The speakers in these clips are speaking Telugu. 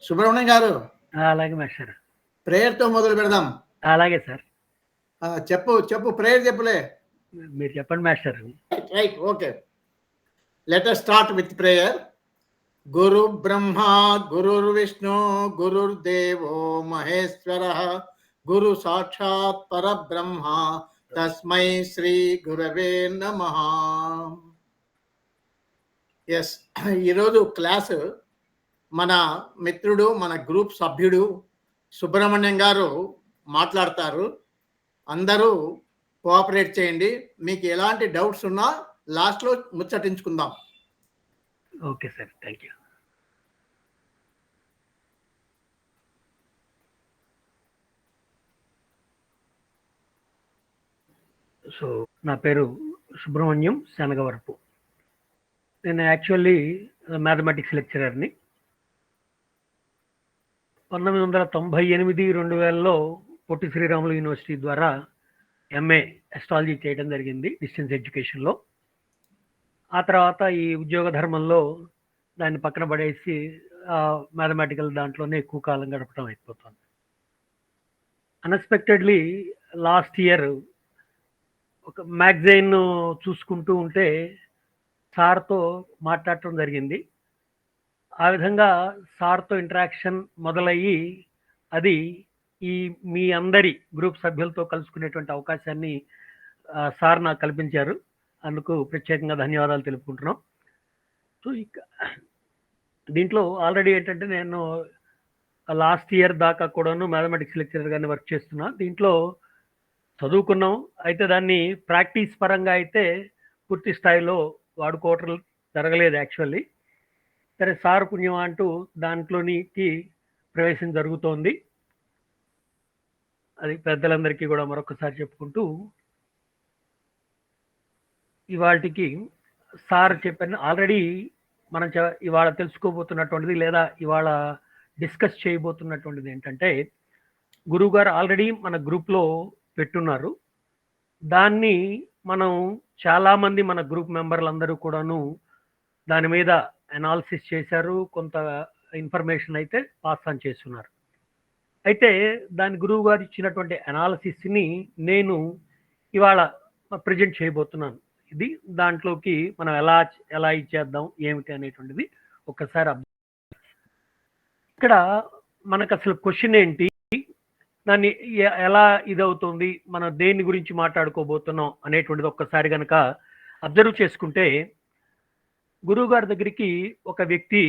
సుబ్రహ్మణ్యం గారు, అలాగే మాస్టర్. ప్రేయర్తో మొదలు పెడదాం. అలాగే సార్. చెప్పు ప్రేయర్ చెప్పులే. మీరు చెప్పండి master. Right, okay. Let us start with prayer. గురు బ్రహ్మ గురుర్ విష్ణు గురుర్దేవో మహేశ్వరః గురు సాక్షాత్ పరబ్రహ్మ తస్మై శ్రీ గురవే నమః. ఎస్, ఈరోజు క్లాసు మన మిత్రుడు, మన గ్రూప్ సభ్యుడు సుబ్రహ్మణ్యం గారు మాట్లాడతారు. అందరూ కోఆపరేట్ చేయండి. మీకు ఎలాంటి డౌట్స్ ఉన్నా లాస్ట్లో ముచ్చటించుకుందాం. Okay sir, thank you. So నా పేరు సుబ్రహ్మణ్యం శనగవరపు. నేను యాక్చువల్లీ మ్యాథమెటిక్స్ లెక్చరర్ని. 1998-2000లో పొట్టి శ్రీరాములు యూనివర్సిటీ ద్వారా ఎంఏ అస్ట్రాలజీ చేయడం జరిగింది డిస్టెన్స్ ఎడ్యుకేషన్లో. ఆ తర్వాత ఈ ఉద్యోగ ధర్మంలో దాన్ని పక్కన పడేసి మ్యాథమెటికల్ దాంట్లోనే ఎక్కువ కాలం గడపడం అయిపోతుంది. అన్ఎక్స్పెక్టెడ్లీ లాస్ట్ ఇయర్ ఒక మ్యాగజైన్ చూసుకుంటూ ఉంటే సార్తో మాట్లాడటం జరిగింది. ఆ విధంగా సార్తో ఇంటరాక్షన్ మొదలయ్యి అది ఈ మీ అందరి గ్రూప్ సభ్యులతో కలుసుకునేటువంటి అవకాశాన్ని సార్ నాకు కల్పించారు. అందుకు ప్రత్యేకంగా ధన్యవాదాలు తెలుపుకుంటున్నాం. సో దీంట్లో ఆల్రెడీ ఏంటంటే నేను లాస్ట్ ఇయర్ దాకా కూడాను మ్యాథమెటిక్స్ లెక్చరర్గానే వర్క్ చేస్తున్నా. దీంట్లో చదువుకున్నాం, అయితే దాన్ని ప్రాక్టీస్ పరంగా అయితే పూర్తి స్థాయిలో వాడుకోవటం జరగలేదు యాక్చువల్లీ. సరే, సార్ పుణ్యం అంటూ దాంట్లోనికి ప్రవేశం జరుగుతోంది. అది పెద్దలందరికీ కూడా మరొకసారి చెప్పుకుంటూ ఇవాళకి సార్ చెప్పాను ఆల్రెడీ మనం ఇవాళ తెలుసుకోబోతున్నటువంటిది లేదా ఇవాళ డిస్కస్ చేయబోతున్నటువంటిది ఏంటంటే, గురువుగారు ఆల్రెడీ మన గ్రూప్లో పెట్టున్నారు. దాన్ని మనం చాలామంది మన గ్రూప్ మెంబర్లందరూ కూడాను దాని మీద అనాలిసిస్ చేశారు, కొంత ఇన్ఫర్మేషన్ అయితే పాస్ ఆన్ చేస్తున్నారు. అయితే దాని గురువు గారు ఇచ్చినటువంటి అనాలిసిస్ని నేను ఇవాళ ప్రజెంట్ చేయబోతున్నాను. ఇది దాంట్లోకి మనం ఎలా ఇచ్చేద్దాం ఏమిటి అనేటువంటిది ఒక్కసారి ఇక్కడ మనకు అసలు క్వశ్చన్ ఏంటి, దాన్ని ఎలా ఇదవుతుంది, మనం దేని గురించి మాట్లాడుకోబోతున్నాం అనేటువంటిది ఒక్కసారి కనుక అబ్జర్వ్ చేసుకుంటే, గురువు గారి దగ్గరికి ఒక వ్యక్తి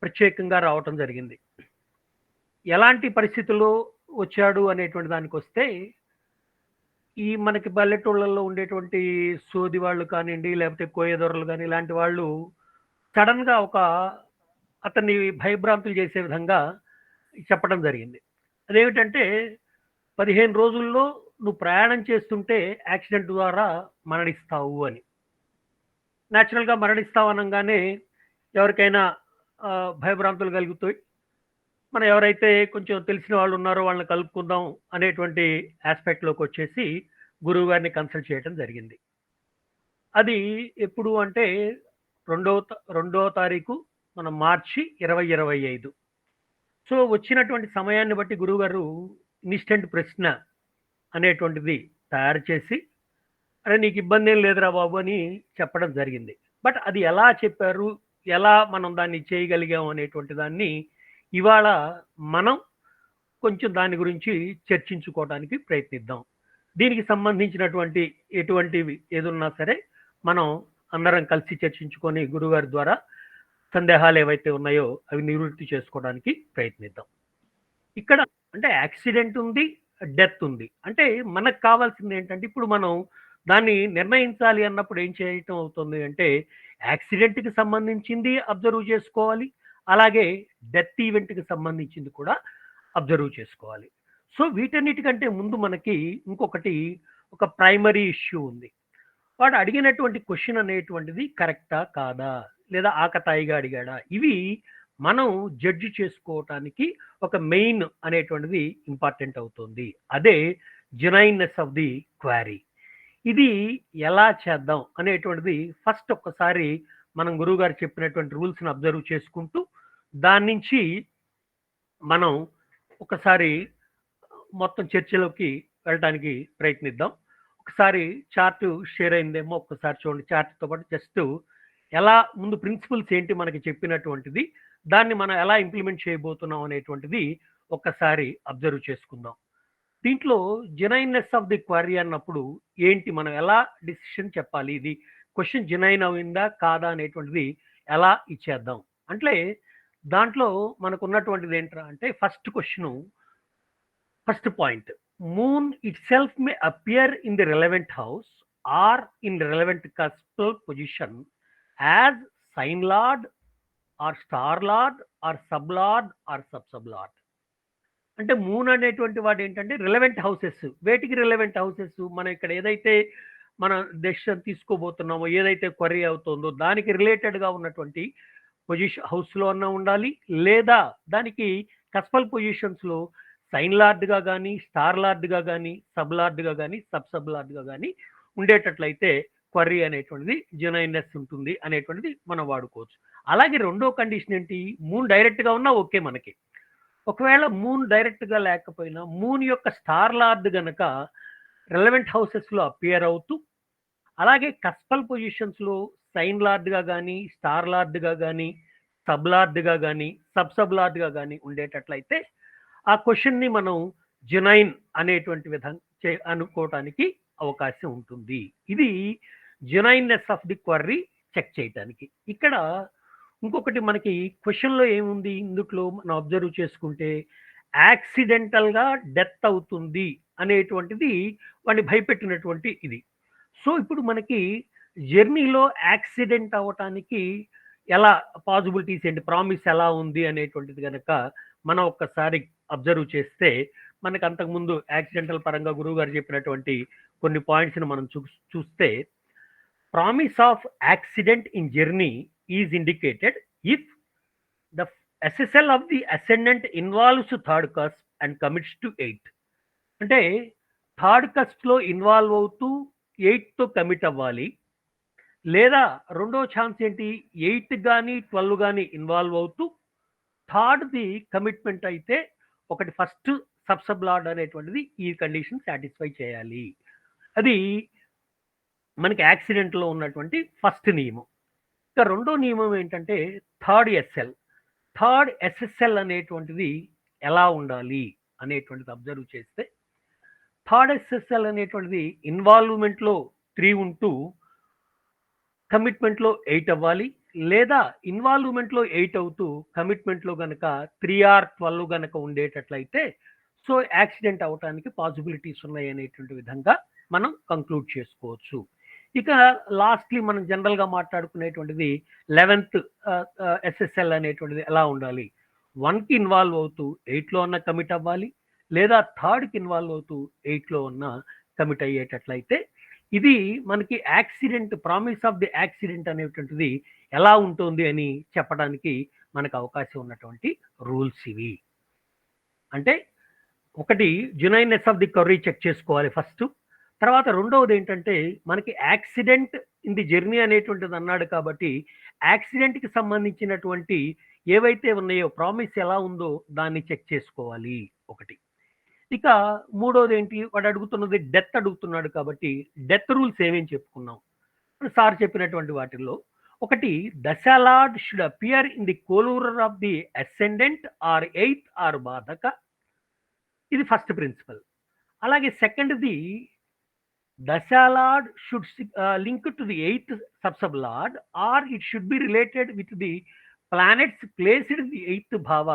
ప్రత్యేకంగా రావటం జరిగింది. ఎలాంటి పరిస్థితుల్లో వచ్చాడు అనేటువంటి దానికి వస్తే, ఈ మనకి పల్లెటూళ్ళల్లో ఉండేటువంటి సోది వాళ్ళు కానివ్వండి, లేకపోతే కోయదొరలు కానీ ఇలాంటి వాళ్ళు సడన్గా అతన్ని భయభ్రాంతులు చేసే విధంగా చెప్పడం జరిగింది. అదేమిటంటే, 15 రోజుల్లో నువ్వు ప్రయాణం చేస్తుంటే యాక్సిడెంట్ ద్వారా మరణిస్తావు అని. న్యాచురల్గా మరణిస్తావు అనగానే ఎవరికైనా భయభ్రాంతులు కలుగుతాయి. మనం ఎవరైతే కొంచెం తెలిసిన వాళ్ళు ఉన్నారో వాళ్ళని కలుపుకుందాం అనేటువంటి ఆస్పెక్ట్లోకి వచ్చేసి గురువు గారిని కన్సల్ట్ చేయడం జరిగింది. అది ఎప్పుడు అంటే 2వ తారీఖు మన మార్చి 2025. సో వచ్చినటువంటి సమయాన్ని బట్టి గురువుగారు ఇన్స్టెంట్ ప్రశ్న అనేటువంటిది తయారు చేసి, అరే నీకు ఇబ్బంది ఏం లేదురా బాబు అని చెప్పడం జరిగింది. బట్ అది ఎలా చెప్పారు, ఎలా మనం దాన్ని చేయగలిగాం అనేటువంటి దాన్ని ఇవాళ మనం కొంచెం దాని గురించి చర్చించుకోవడానికి ప్రయత్నిద్దాం. దీనికి సంబంధించినటువంటి ఎటువంటివి ఏదున్నా సరే మనం అందరం కలిసి చర్చించుకొని గురువుగారి ద్వారా సందేహాలు ఏవైతే ఉన్నాయో అవి నివృత్తి చేసుకోవడానికి ప్రయత్నిద్దాం. ఇక్కడ అంటే యాక్సిడెంట్ ఉంది, డెత్ ఉంది. అంటే మనకు కావాల్సింది ఏంటంటే, ఇప్పుడు మనం దాన్ని నిర్ణయించాలి అన్నప్పుడు ఏం చేయటం అవుతుంది అంటే, యాక్సిడెంట్కి సంబంధించింది అబ్జర్వ్ చేసుకోవాలి, అలాగే డెత్ ఈవెంట్కి సంబంధించింది కూడా అబ్జర్వ్ చేసుకోవాలి. సో వీటన్నిటికంటే ముందు మనకి ఇంకొకటి ఒక ప్రైమరీ ఇష్యూ ఉంది. వాడు అడిగినటువంటి క్వశ్చన్ అనేటువంటిది కరెక్టా కాదా, లేదా ఆకతాయిగా అడిగాడా, ఇవి మనం జడ్జి చేసుకోవటానికి ఒక మెయిన్ అనేటువంటిది ఇంపార్టెంట్ అవుతుంది. అదే జెన్యూయిన్నెస్ ఆఫ్ ది క్వారీ. ఇది ఎలా చేద్దాం అనేటువంటిది ఫస్ట్ ఒక్కసారి మనం గురువుగారు చెప్పినటువంటి రూల్స్ని అబ్జర్వ్ చేసుకుంటూ దాని నుంచి మనం ఒకసారి మొత్తం చర్చలోకి వెళ్ళడానికి ప్రయత్నిద్దాం. ఒకసారి చార్ట్ షేర్ అయిందేమో ఒక్కసారి చూడండి. చార్ట్తో పాటు జస్ట్ ఎలా ముందు ప్రిన్సిపల్స్ ఏంటి మనకి చెప్పినటువంటిది, దాన్ని మనం ఎలా ఇంప్లిమెంట్ చేయబోతున్నాం అనేటువంటిది ఒక్కసారి అబ్జర్వ్ చేసుకుందాం. దీంట్లో జెనైన్నెస్ ఆఫ్ ది క్వరీ అన్నప్పుడు ఏంటి, మనం ఎలా డిసిషన్ చెప్పాలి, ఇది క్వశ్చన్ జెనైన్ అయిందా కాదా అనేటువంటిది ఎలా ఇచ్చేద్దాం అంటే, దాంట్లో మనకు ఉన్నటువంటిది ఏంట్రా అంటే first question, first point, moon it self may appear in the relevant house or in relevant cuspal position as sign lord or star lord or sub lord or sub lord. అంటే మూన్ అనేటువంటి వాడు ఏంటంటే రిలవెంట్ హౌసెస్. వేటికి రిలవెంట్ హౌసెస్? మనం ఇక్కడ ఏదైతే మన డెసిషన్ తీసుకోబోతున్నామో, ఏదైతే క్వరీ అవుతుందో దానికి రిలేటెడ్గా ఉన్నటువంటి పొజిషన్ హౌస్లో అన్నా ఉండాలి, లేదా దానికి కస్పల్ పొజిషన్స్లో సైన్ లార్డ్గా కానీ, స్టార్ లార్డ్గా కానీ, సబ్ లార్డ్గా కానీ, సబ్ లార్డ్గా కానీ ఉండేటట్లయితే క్వరీ అనేటువంటిది జెనైన్నెస్ ఉంటుంది అనేటువంటిది మనం వాడుకోవచ్చు. అలాగే రెండో కండిషన్ ఏంటి, మూన్ డైరెక్ట్గా ఉన్నా ఓకే మనకి. ఒకవేళ మూన్ డైరెక్ట్గా లేకపోయినా మూన్ యొక్క స్టార్ లార్డ్ గనక రెలవెంట్ హౌసెస్లో అపియర్ అవుతూ, అలాగే కస్పల్ పొజిషన్స్లో సైన్ లార్డ్గా కానీ, స్టార్ లార్డ్గా కానీ, సబ్ లార్డ్గా కానీ, సబ్ లార్డ్గా కానీ ఉండేటట్లయితే ఆ క్వశ్చన్ని మనం జెనైన్ అనేటువంటి విధంగా అనుకోవటానికి అవకాశం ఉంటుంది. ఇది జెనైన్నెస్ ఆఫ్ ది క్వరీ చెక్ చేయటానికి. ఇక్కడ ఇంకొకటి మనకి క్వశ్చన్లో ఏముంది, ఇందులో మనం అబ్జర్వ్ చేసుకుంటే యాక్సిడెంటల్గా డెత్ అవుతుంది అనేటువంటిది వాడిని భయపెట్టినటువంటి ఇది. సో ఇప్పుడు మనకి జర్నీలో యాక్సిడెంట్ అవ్వటానికి ఎలా పాసిబిలిటీస్ ఏంటి, ప్రామిస్ ఎలా ఉంది అనేటువంటిది కనుక మనం ఒక్కసారి అబ్జర్వ్ చేస్తే మనకు అంతకుముందు యాక్సిడెంటల్ పరంగా గురువు గారు చెప్పినటువంటి కొన్ని పాయింట్స్ని మనం చూస్తే, promise of accident in journey is indicated if the SSL of the ascendant involves third cusp and commits to 8. అంటే థర్డ్ కస్ప్లో ఇన్వాల్వ్ అవుతూ 8తో కమిట్ అవ్వాలి, లేదా రెండో ఛాన్స్ ఏంటి 8 కానీ 12 కానీ ఇన్వాల్వ్ అవుతూ థర్డ్ది కమిట్మెంట్ అయితే ఒకటి ఫస్ట్ సబ్ లార్డ్ అనేటువంటిది ఈ కండిషన్ సాటిస్ఫై చేయాలి. అది మనకి యాక్సిడెంట్లో ఉన్నటువంటి ఫస్ట్ నియమం. ఇక రెండో నియమం ఏంటంటే థర్డ్ SSL అనేటువంటిది ఎలా ఉండాలి అనేటువంటిది అబ్జర్వ్ చేస్తే, థర్డ్ SSL అనేటువంటిది ఇన్వాల్వ్మెంట్లో 3 ఉంటూ కమిట్మెంట్లో 8 అవ్వాలి, లేదా ఇన్వాల్వ్మెంట్లో 8 అవుతూ కమిట్మెంట్లో కనుక 3 or 12 కనుక ఉండేటట్లయితే సో యాక్సిడెంట్ అవటానికి పాసిబిలిటీస్ ఉన్నాయి అనేటువంటి విధంగా మనం కంక్లూడ్ చేసుకోవచ్చు. ఇక లాస్ట్లీ మనం జనరల్గా మాట్లాడుకునేటువంటిది 11th SSL అనేటువంటిది ఎలా ఉండాలి, 1కి ఇన్వాల్వ్ అవుతూ 8లో ఉన్న కమిట్ అవ్వాలి, లేదా థర్డ్కి ఇన్వాల్వ్ అవుతూ 8లో ఉన్న కమిట్ అయ్యేటట్లయితే ఇది మనకి accident, promise of the accident అనేటువంటిది ఎలా ఉంటుంది అని చెప్పడానికి మనకు అవకాశం ఉన్నటువంటి రూల్స్ ఇవి. అంటే ఒకటి జెనైన్నెస్ ఆఫ్ ది క్వరీ చెక్ చేసుకోవాలి ఫస్ట్. తర్వాత రెండవది ఏంటంటే మనకి యాక్సిడెంట్ ఇన్ ది జర్నీ అనేటువంటిది అన్నాడు కాబట్టి యాక్సిడెంట్కి సంబంధించినటువంటి ఏవైతే ఉన్నాయో ప్రామిస్ ఎలా ఉందో దాన్ని చెక్ చేసుకోవాలి ఒకటి. ఇక మూడోది ఏంటి, వాడు అడుగుతున్నది డెత్ అడుగుతున్నాడు కాబట్టి డెత్ రూల్స్ ఏమేమి చెప్పుకున్నాం. సార్ చెప్పినటువంటి వాటిల్లో ఒకటి, dasha lord should appear in the coruler of the ascendant or 8th or బాధక. ఇది ఫస్ట్ ప్రిన్సిపల్. అలాగే సెకండ్ది, dasha lord should link to the 8th sub lord or it should be related with the planets placed in the 8th భావ,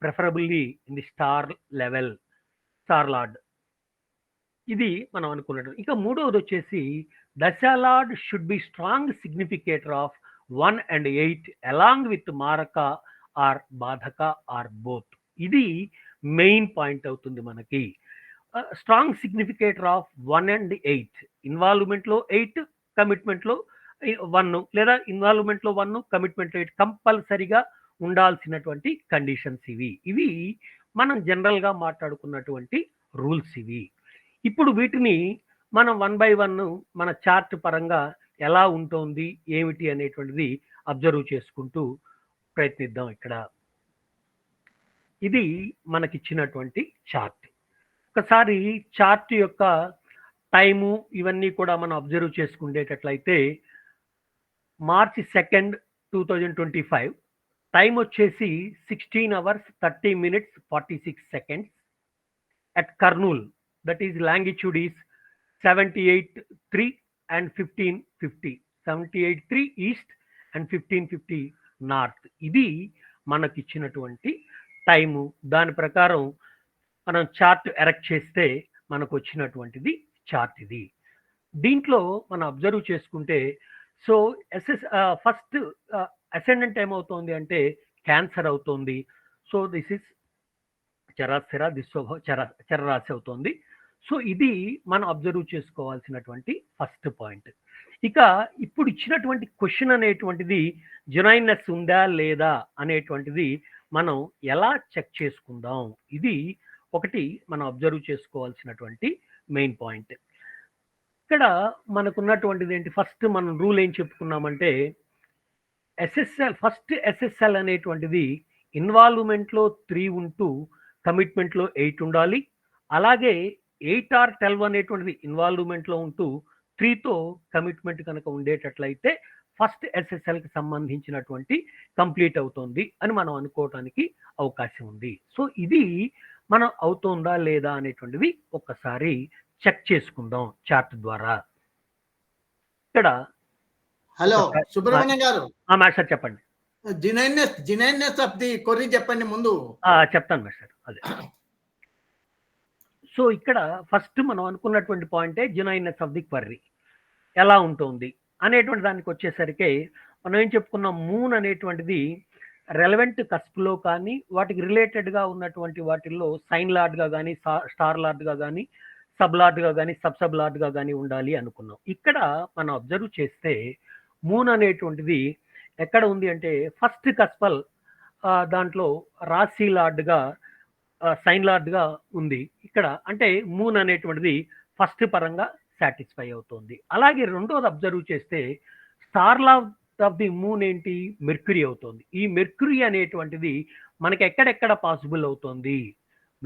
preferably in the star level, star lord. ఇది మనం అనుకున్నట్టు. ఇక మూడవది వచ్చేసి dasha lord should be strong significator of 1 and 8 along with మారక ఆర్ బాధక ఆర్ బోత్. ఇది మెయిన్ పాయింట్ అవుతుంది మనకి. స్ట్రాంగ్ సిగ్నిఫికేటర్ ఆఫ్ 1 and 8, ఇన్వాల్వ్మెంట్లో 8 కమిట్మెంట్లో 1, లేదా ఇన్వాల్వ్మెంట్లో 1 కమిట్మెంట్లో 8 కంపల్సరిగా ఉండాల్సినటువంటి కండిషన్స్ ఇవి మనం జనరల్గా మాట్లాడుకున్నటువంటి రూల్స్ ఇవి. ఇప్పుడు వీటిని మనం 1 by 1 మన చార్ట్ పరంగా ఎలా ఉంటుంది ఏమిటి అనేటువంటిది అబ్జర్వ్ చేసుకుంటూ ప్రయత్నిద్దాం. ఇక్కడ ఇది మనకిచ్చినటువంటి చార్ట్. ఒకసారి చార్ట్ యొక్క టైము ఇవన్నీ కూడా మనం అబ్జర్వ్ చేసుకునేటట్లయితే March 2nd, 2025 టైం వచ్చేసి 16 hours 30 minutes 46 seconds at Kurnool. That is longitude is 78.3 and 1550. 78.3 east and 1550 north. ఇది మనకి ఇచ్చినటువంటి టైము. దాని ప్రకారం మనం చార్ట్ ఎరెక్ట్ చేస్తే మనకు వచ్చినటువంటిది చార్ట్ ఇది. దీంట్లో మనం అబ్జర్వ్ చేసుకుంటే సో ఫస్ట్ అసెండెంట్ ఏమవుతోంది అంటే క్యాన్సర్ అవుతోంది. సో దిస్ ఇస్ చరాస్థిర దిశోభ చరరాశి అవుతోంది. సో ఇది మనం అబ్జర్వ్ చేసుకోవాల్సినటువంటి ఫస్ట్ పాయింట్. ఇక ఇప్పుడు ఇచ్చినటువంటి క్వశ్చన్ అనేటువంటిది జెన్యూయిన్నెస్ ఉందా లేదా అనేటువంటిది మనం ఎలా చెక్ చేసుకుందాం, ఇది ఒకటి మనం అబ్జర్వ్ చేసుకోవాల్సినటువంటి మెయిన్ పాయింట్. ఇక్కడ మనకున్నటువంటిది ఏంటి, ఫస్ట్ మనం రూల్ ఏం చెప్పుకున్నామంటే ఎస్ఎస్ఎల్ ఫస్ట్ ఎస్ఎస్ఎల్ అనేటువంటిది ఇన్వాల్వ్మెంట్లో 3 ఉంటూ కమిట్మెంట్లో 8 ఉండాలి. అలాగే 8 or 12 అనేటువంటిది ఇన్వాల్వ్మెంట్లో ఉంటూ 3తో కమిట్మెంట్ కనుక ఉండేటట్లయితే ఫస్ట్ ఎస్ఎస్ఎల్కి సంబంధించినటువంటి కంప్లీట్ అవుతుంది అని మనం అనుకోవటానికి అవకాశం ఉంది. సో ఇది మనం అవుతుందా లేదా అనేటువంటిది ఒక్కసారి చెక్ చేసుకుందాం చార్ట్ ద్వారా. ఇక్కడ హలో సుబ్రహ్మణ్యం గారు, మాస్టర్ చెప్పండి. జినైన్నెస్ ఆఫ్ ది కొర్రీ చెప్పండి ముందు. చెప్తాను మాస్టర్. అదే సో ఇక్కడ ఫస్ట్ మనం అనుకున్నటువంటి పాయింటే జినైన్నెస్ ఆఫ్ ది క్వరీ ఎలా ఉంటుంది అనేటువంటి దానికి వచ్చేసరికి మనం ఏం చెప్పుకున్నాం, మూన్ అనేటువంటిది రెలవెంట్ కస్ప్లో కానీ వాటికి రిలేటెడ్గా ఉన్నటువంటి వాటిల్లో సైన్ లార్డ్గా కానీ స్టార్ లార్డ్గా కానీ సబ్ లార్డ్గా కానీ సబ్ లార్డ్గా కానీ ఉండాలి అనుకున్నాం. ఇక్కడ మనం అబ్జర్వ్ చేస్తే మూన్ అనేటువంటిది ఎక్కడ ఉంది అంటే ఫస్ట్ కస్పల్ దాంట్లో రాశి లార్డ్గా సైన్ లార్డ్గా ఉంది ఇక్కడ. అంటే మూన్ అనేటువంటిది ఫస్ట్ పరంగా సాటిస్ఫై అవుతుంది. అలాగే రెండోది అబ్జర్వ్ చేస్తే star lord of the moon ఏంటి, మెర్క్యూరీ అవుతుంది. ఈ మెర్క్యూరీ అనేటువంటిది మనకి ఎక్కడెక్కడ పాసిబుల్ అవుతుంది,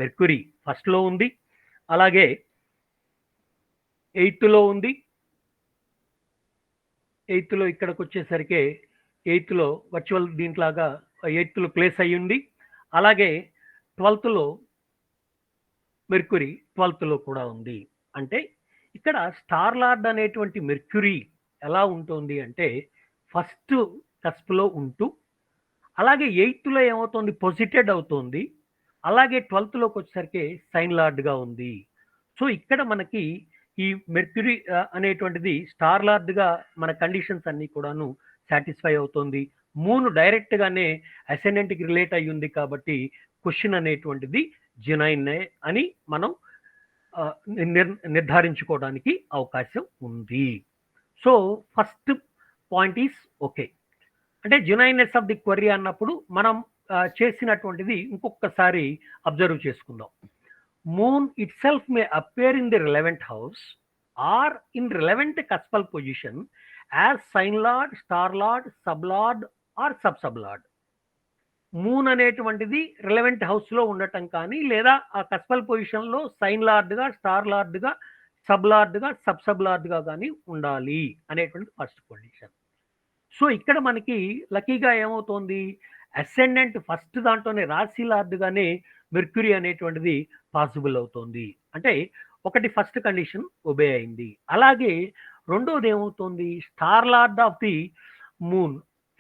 మెర్క్యూరీ ఫస్ట్లో ఉంది, అలాగే 8th ఉంది, 8th ఇక్కడికి వచ్చేసరికి 8th వర్చువల్ దీంట్లాగా 8th ప్లేస్ అయ్యి ఉంది. అలాగే 12th మెర్క్యూరీ 12th కూడా ఉంది. అంటే ఇక్కడ స్టార్ లార్డ్ అనేటువంటి మెర్క్యూరీ ఎలా ఉంటుంది అంటే ఫస్ట్ కస్ప్లో ఉంటూ, అలాగే 8th ఏమవుతుంది పొజిటెడ్ అవుతుంది, అలాగే 12th వచ్చేసరికి సైన్ లార్డ్గా ఉంది. సో ఇక్కడ మనకి ఈ మెర్క్యూరీ అనేటువంటిది స్టార్ లార్డ్గా మన కండిషన్స్ అన్నీ కూడాను సాటిస్ఫై అవుతుంది. మూన్ డైరెక్ట్గానే అసెండెంట్కి రిలేట్ అయ్యి ఉంది కాబట్టి క్వశ్చన్ అనేటువంటిది జెన్యూయిన్ అని మనం నిర్ధారించుకోవడానికి అవకాశం ఉంది. So first point is okay. అంటే జెన్యూయిన్నెస్ ఆఫ్ ది క్వరీ అన్నప్పుడు మనం చేసినటువంటిది ఇంకొకసారి అబ్జర్వ్ చేసుకుందాం. Moon itself may appear in the relevant house or in relevant cuspal position as sign lord, star lord, sub lord or sub lord. Moon అనేటువంటిది రిలవెంట్ హౌస్లో ఉండటం కానీ లేదా ఆ కస్పల్ పొజిషన్లో సైన్ లార్డ్గా, స్టార్ లార్డ్గా, సబ్ లార్డ్గా, సబ్ లార్డ్గా కానీ ఉండాలి అనేటువంటి ఫస్ట్ కండిషన్. సో ఇక్కడ మనకి లక్కీగా ఏమవుతోంది, అసెండెంట్ ఫస్ట్ దాంట్లోనే రాశి లార్డ్గానే మెర్క్యూరీ అనేటువంటిది పాసిబుల్ అవుతుంది. అంటే ఒకటి ఫస్ట్ కండిషన్ ఒబే అయింది. అలాగే రెండోది ఏమవుతుంది, star lord of the moon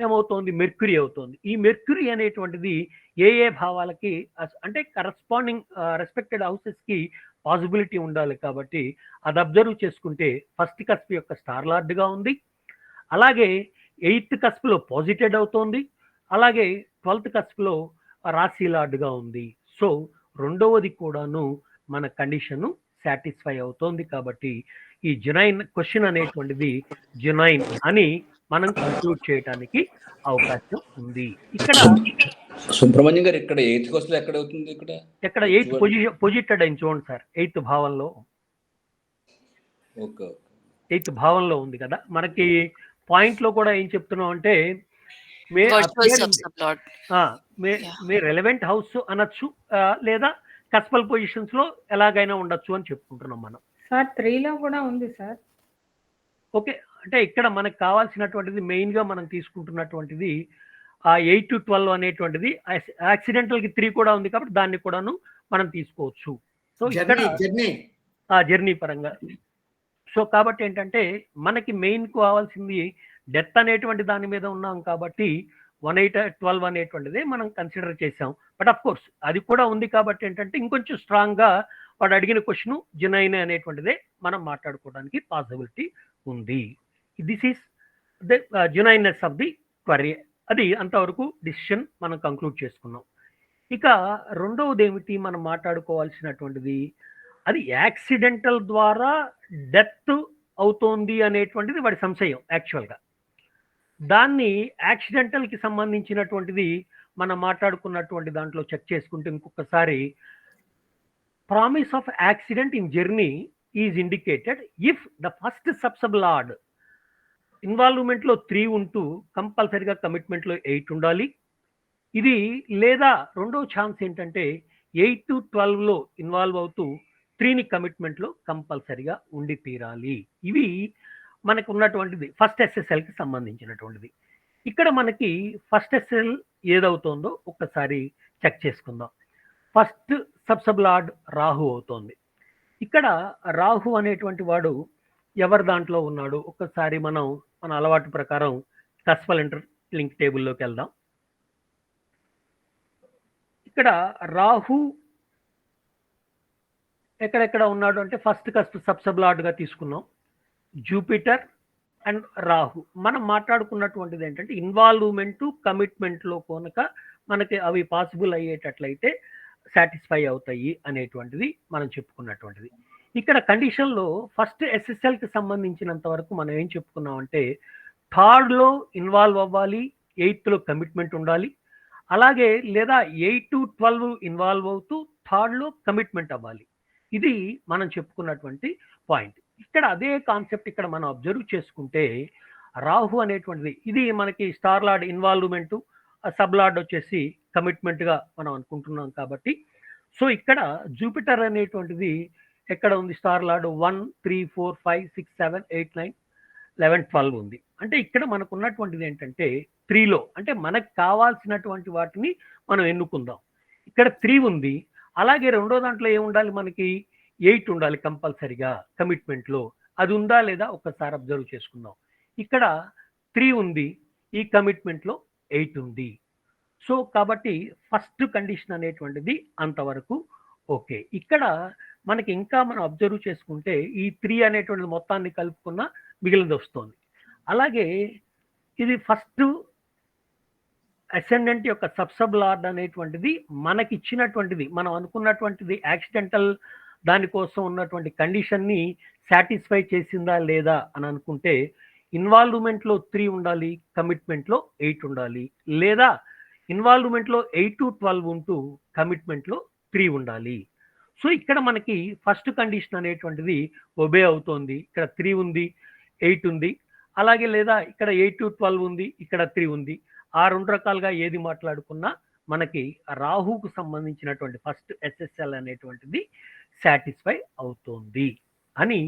ఏమవుతుంది, మెర్క్యూరీ అవుతుంది. ఈ మెర్క్యూరీ అనేటువంటిది ఏ భావాలకి అంటే కరస్పాండింగ్ రెస్పెక్టెడ్ హౌసెస్కి పాసిబిలిటీ ఉండాలి కాబట్టి అది అబ్జర్వ్ చేసుకుంటే ఫస్ట్ కస్ప్ యొక్క స్టార్ లార్డ్గా ఉంది, అలాగే 8th కస్ప్లో పాజిటెడ్ అవుతోంది, అలాగే 12th కస్ప్లో రాశి లార్డ్గా ఉంది. సో రెండవది కూడాను మన కండిషను సాటిస్ఫై అవుతోంది కాబట్టి ఈ జెన్యూయిన్ క్వశ్చన్ అనేటువంటిది జెన్యూయిన్ అని మనం కంక్లూడ్ చేయడానికి అవకాశం ఉంది. ఇక్కడ సుబ్రహ్మణ్యం గారు ఇక్కడ 8th క్వశ్చన్ ఎక్కడ అవుతుంది, ఇక్కడ 8th పొజిటెడ్ అయింది చూడండి సార్, 8th భావంలో. ఓకే 8th భావంలో ఉంది కదా. మనకి పాయింట్ లో కూడా ఏం చెప్తున్నాం అంటే మీ రెలవెంట్ హౌస్ అనొచ్చు, లేదా కస్పల్ పొజిషన్స్ లో ఎలాగైనా ఉండొచ్చు అని చెప్పుకుంటున్నాం మనం. సార్ 3లో కూడా ఉంది సార్. ఓకే, అంటే ఇక్కడ మనకు కావాల్సినటువంటిది మెయిన్ గా మనం తీసుకుంటున్నటువంటిది ఆ 8 to 12 అనేటువంటిది. యాక్సిడెంటల్ కి 3 కూడా ఉంది కాబట్టి దాన్ని కూడాను మనం తీసుకోవచ్చు. సో ఇక్కడ జర్నీ పరంగా. సో కాబట్టి ఏంటంటే మనకి మెయిన్ కావాల్సింది డెత్ అనేటువంటి దాని మీద ఉన్నాం కాబట్టి 1/8-12 అనేటువంటిది మనం కన్సిడర్ చేసాం. బట్ ఆఫ్ కోర్స్ అది కూడా ఉంది కాబట్టి ఏంటంటే ఇంకొంచెం స్ట్రాంగ్ గా వాడు అడిగిన క్వశ్చన్ జెనైన్ అనేటువంటిదే మనం మాట్లాడుకోవడానికి పాసిబిలిటీ ఉంది. This is the genuineness of the query. అది అంతవరకు డిసిషన్ మనం కంక్లూడ్ చేసుకున్నాం. ఇక రెండవది ఏమిటి మనం మాట్లాడుకోవాల్సినటువంటిది, అది యాక్సిడెంటల్ ద్వారా డెత్ అవుతోంది అనేటువంటిది వాడి సంశయం. యాక్చువల్గా దాన్ని యాక్సిడెంటల్కి సంబంధించినటువంటిది మనం మాట్లాడుకున్నటువంటి దాంట్లో చెక్ చేసుకుంటే ఇంకొకసారి promise of accident in journey is indicated if the first sub sub lord ఇన్వాల్వ్మెంట్లో 3 ఉంటూ కంపల్సరిగా కమిట్మెంట్లో 8 ఉండాలి. ఇది లేదా రెండో ఛాన్స్ ఏంటంటే 8 to 12లో ఇన్వాల్వ్ అవుతూ 3ని కమిట్మెంట్లో కంపల్సరిగా ఉండి తీరాలి. ఇవి మనకు ఉన్నటువంటిది ఫస్ట్ ఎస్ఎస్ఎల్కి సంబంధించినటువంటిది. ఇక్కడ మనకి ఫస్ట్ ఎస్ఎస్ఎల్ ఏదవుతోందో ఒక్కసారి చెక్ చేసుకుందాం. ఫస్ట్ సబ్సబ్లాడ్ రాహు అవుతోంది. ఇక్కడ రాహు అనేటువంటి వాడు ఎవరి దాంట్లో ఉన్నాడు ఒక్కసారి మన అలవాటు ప్రకారం కస్పల్ ఇంటర్ లింక్ టేబుల్లోకి వెళ్దాం. ఇక్కడ రాహు ఎక్కడెక్కడ ఉన్నాడు అంటే ఫస్ట్ కస్ప్ సబ్సబ్లాడ్గా తీసుకున్నాం. Jupiter and Rahu. మనం మాట్లాడుకున్నటువంటిది ఏంటంటే ఇన్వాల్వ్మెంట్ కమిట్మెంట్లో కనుక మనకి అవి పాసిబుల్ అయ్యేటట్లయితే సాటిస్ఫై అవుతాయి అనేటువంటిది మనం చెప్పుకున్నటువంటిది. ఇక్కడ కండిషన్లో ఫస్ట్ ఎస్ఎస్ఎల్కి సంబంధించినంత వరకు మనం ఏం చెప్పుకున్నామంటే 3rd ఇన్వాల్వ్ అవ్వాలి, 8th కమిట్మెంట్ ఉండాలి. అలాగే లేదా 8 to 12 ఇన్వాల్వ్ అవుతూ 3rd కమిట్మెంట్ అవ్వాలి. ఇది మనం చెప్పుకున్నటువంటి పాయింట్. ఇక్కడ అదే కాన్సెప్ట్ ఇక్కడ మనం అబ్జర్వ్ చేసుకుంటే రాహు అనేటువంటిది ఇది మనకి star lord involvement, sub lord వచ్చేసి కమిట్మెంట్గా మనం అనుకుంటున్నాం కాబట్టి సో ఇక్కడ జూపిటర్ అనేటువంటిది ఎక్కడ ఉంది, స్టార్ లార్డ్ 1, 3, 4, 5, 6, 7, 8, 9, 11, 12 ఉంది. అంటే ఇక్కడ మనకు ఉన్నటువంటిది ఏంటంటే 3లో అంటే మనకు కావాల్సినటువంటి వాటిని మనం ఎన్నుకుందాం. ఇక్కడ 3 ఉంది. అలాగే రెండో దాంట్లో ఏముండాలి, మనకి 8 ఉండాలి కంపల్సరిగా కమిట్మెంట్లో. అది ఉందా లేదా ఒక్కసారి అబ్జర్వ్ చేసుకుందాం. ఇక్కడ 3 ఉంది, ఈ కమిట్మెంట్లో 8 ఉంది. సో కాబట్టి ఫస్ట్ కండిషన్ అనేటువంటిది అంతవరకు ఓకే. ఇక్కడ మనకి ఇంకా మనం అబ్జర్వ్ చేసుకుంటే ఈ 3 అనేటువంటిది మొత్తాన్ని కలుపుకున్న మిగిలినది వస్తుంది. అలాగే ఇది ఫస్ట్ అసెండెంట్ యొక్క సబ్సబ్ లార్డ్ అనేటువంటిది మనకి ఇచ్చినటువంటిది మనం అనుకున్నటువంటిది యాక్సిడెంటల్ దానికోసం ఉన్నటువంటి కండిషన్ని సాటిస్ఫై చేసిందా లేదా అని అనుకుంటే ఇన్వాల్వ్మెంట్లో 3 ఉండాలి, కమిట్మెంట్లో 8 ఉండాలి. లేదా ఇన్వాల్వ్మెంట్లో 8 to 12 ఉంటూ కమిట్మెంట్లో 3 ఉండాలి. సో ఇక్కడ మనకి ఫస్ట్ కండిషన్ అనేటువంటిది ఒబే అవుతోంది. ఇక్కడ 3 ఉంది, 8 ఉంది. అలాగే లేదా ఇక్కడ 8 to 12 ఉంది, ఇక్కడ 3 ఉంది. ఆ రెండు రకాలుగా ఏది మాట్లాడుకున్నా మనకి రాహుకు సంబంధించినటువంటి ఫస్ట్ ఎస్ఎస్ఎల్ అనేటువంటిది సాటిస్ఫై అవుతోంది అని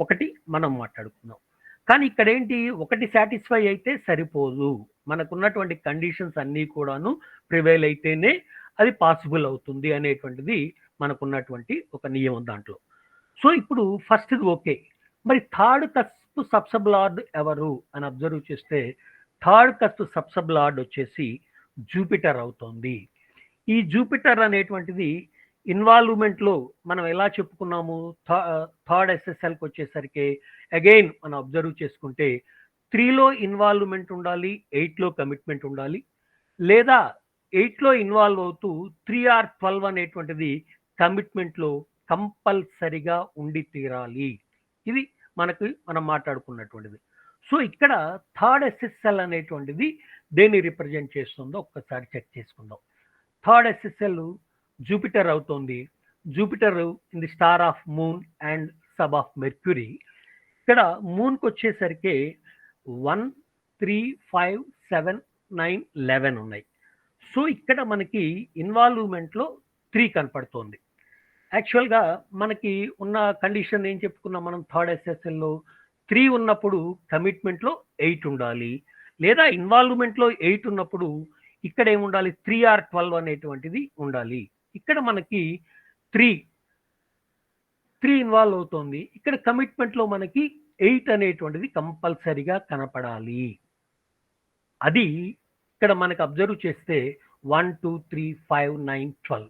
ఒకటి మనం మాట్లాడుకున్నాం. కానీ ఇక్కడ ఏంటి, ఒకటి సాటిస్ఫై అయితే సరిపోదు, మనకున్నటువంటి కండిషన్స్ అన్నీ కూడాను ప్రివైల్ అయితేనే అది పాసిబుల్ అవుతుంది అనేటువంటిది మనకున్నటువంటి ఒక నియమం దాంట్లో. సో ఇప్పుడు ఫస్ట్ ఓకే, మరి 3rd కస్ప్ సబ్సబ్ లార్డ్ ఎవరు అని అబ్జర్వ్ చేస్తే 3rd కస్ప్ సబ్సబ్ లార్డ్ వచ్చేసి జూపిటర్ అవుతుంది. ఈ జూపిటర్ అనేటువంటిది ఇన్వాల్వ్మెంట్లో మనం ఎలా చెప్పుకున్నాము, 3rd ఎస్ఎస్ఎల్కి వచ్చేసరికి అగైన్ మనం అబ్జర్వ్ చేసుకుంటే 3లో ఇన్వాల్వ్మెంట్ ఉండాలి, 8లో కమిట్మెంట్ ఉండాలి. లేదా 8లో ఇన్వాల్వ్ అవుతూ 3 or 12 అనేటువంటిది కమిట్మెంట్లో కంపల్సరిగా ఉండి తీరాలి. ఇది మనం మాట్లాడుకున్నటువంటిది. సో ఇక్కడ 3rd ఎస్ఎస్ఎల్ అనేటువంటిది దేన్ని రిప్రజెంట్ చేస్తుందో ఒక్కసారి చెక్ చేసుకుందాం. 3rd ఎస్ఎస్ఎల్ జూపిటర్ అవుతోంది. Jupiter in the star of moon and sub of mercury. ఇక్కడ మూన్కి వచ్చేసరికి 1, 3, 5, 7, 9, 11 ఉన్నాయి. సో ఇక్కడ మనకి ఇన్వాల్వ్మెంట్లో 3 కనపడుతోంది. యాక్చువల్గా మనకి ఉన్న కండిషన్ ఏం చెప్పుకున్నాం మనం థర్డ్ ఎస్ఎస్ఎల్లో 3 ఉన్నప్పుడు కమిట్మెంట్లో 8 ఉండాలి, లేదా ఇన్వాల్వ్మెంట్లో 8 ఉన్నప్పుడు ఇక్కడ ఏముండాలి 3R12 అనేటువంటిది ఉండాలి. ఇక్కడ మనకి 3 ఇన్వాల్వ్ అవుతోంది. ఇక్కడ కమిట్మెంట్లో మనకి 8 అనేటువంటిది కంపల్సరీగా కనపడాలి. అది ఇక్కడ మనకు అబ్జర్వ్ చేస్తే 1 2 3 5 9 12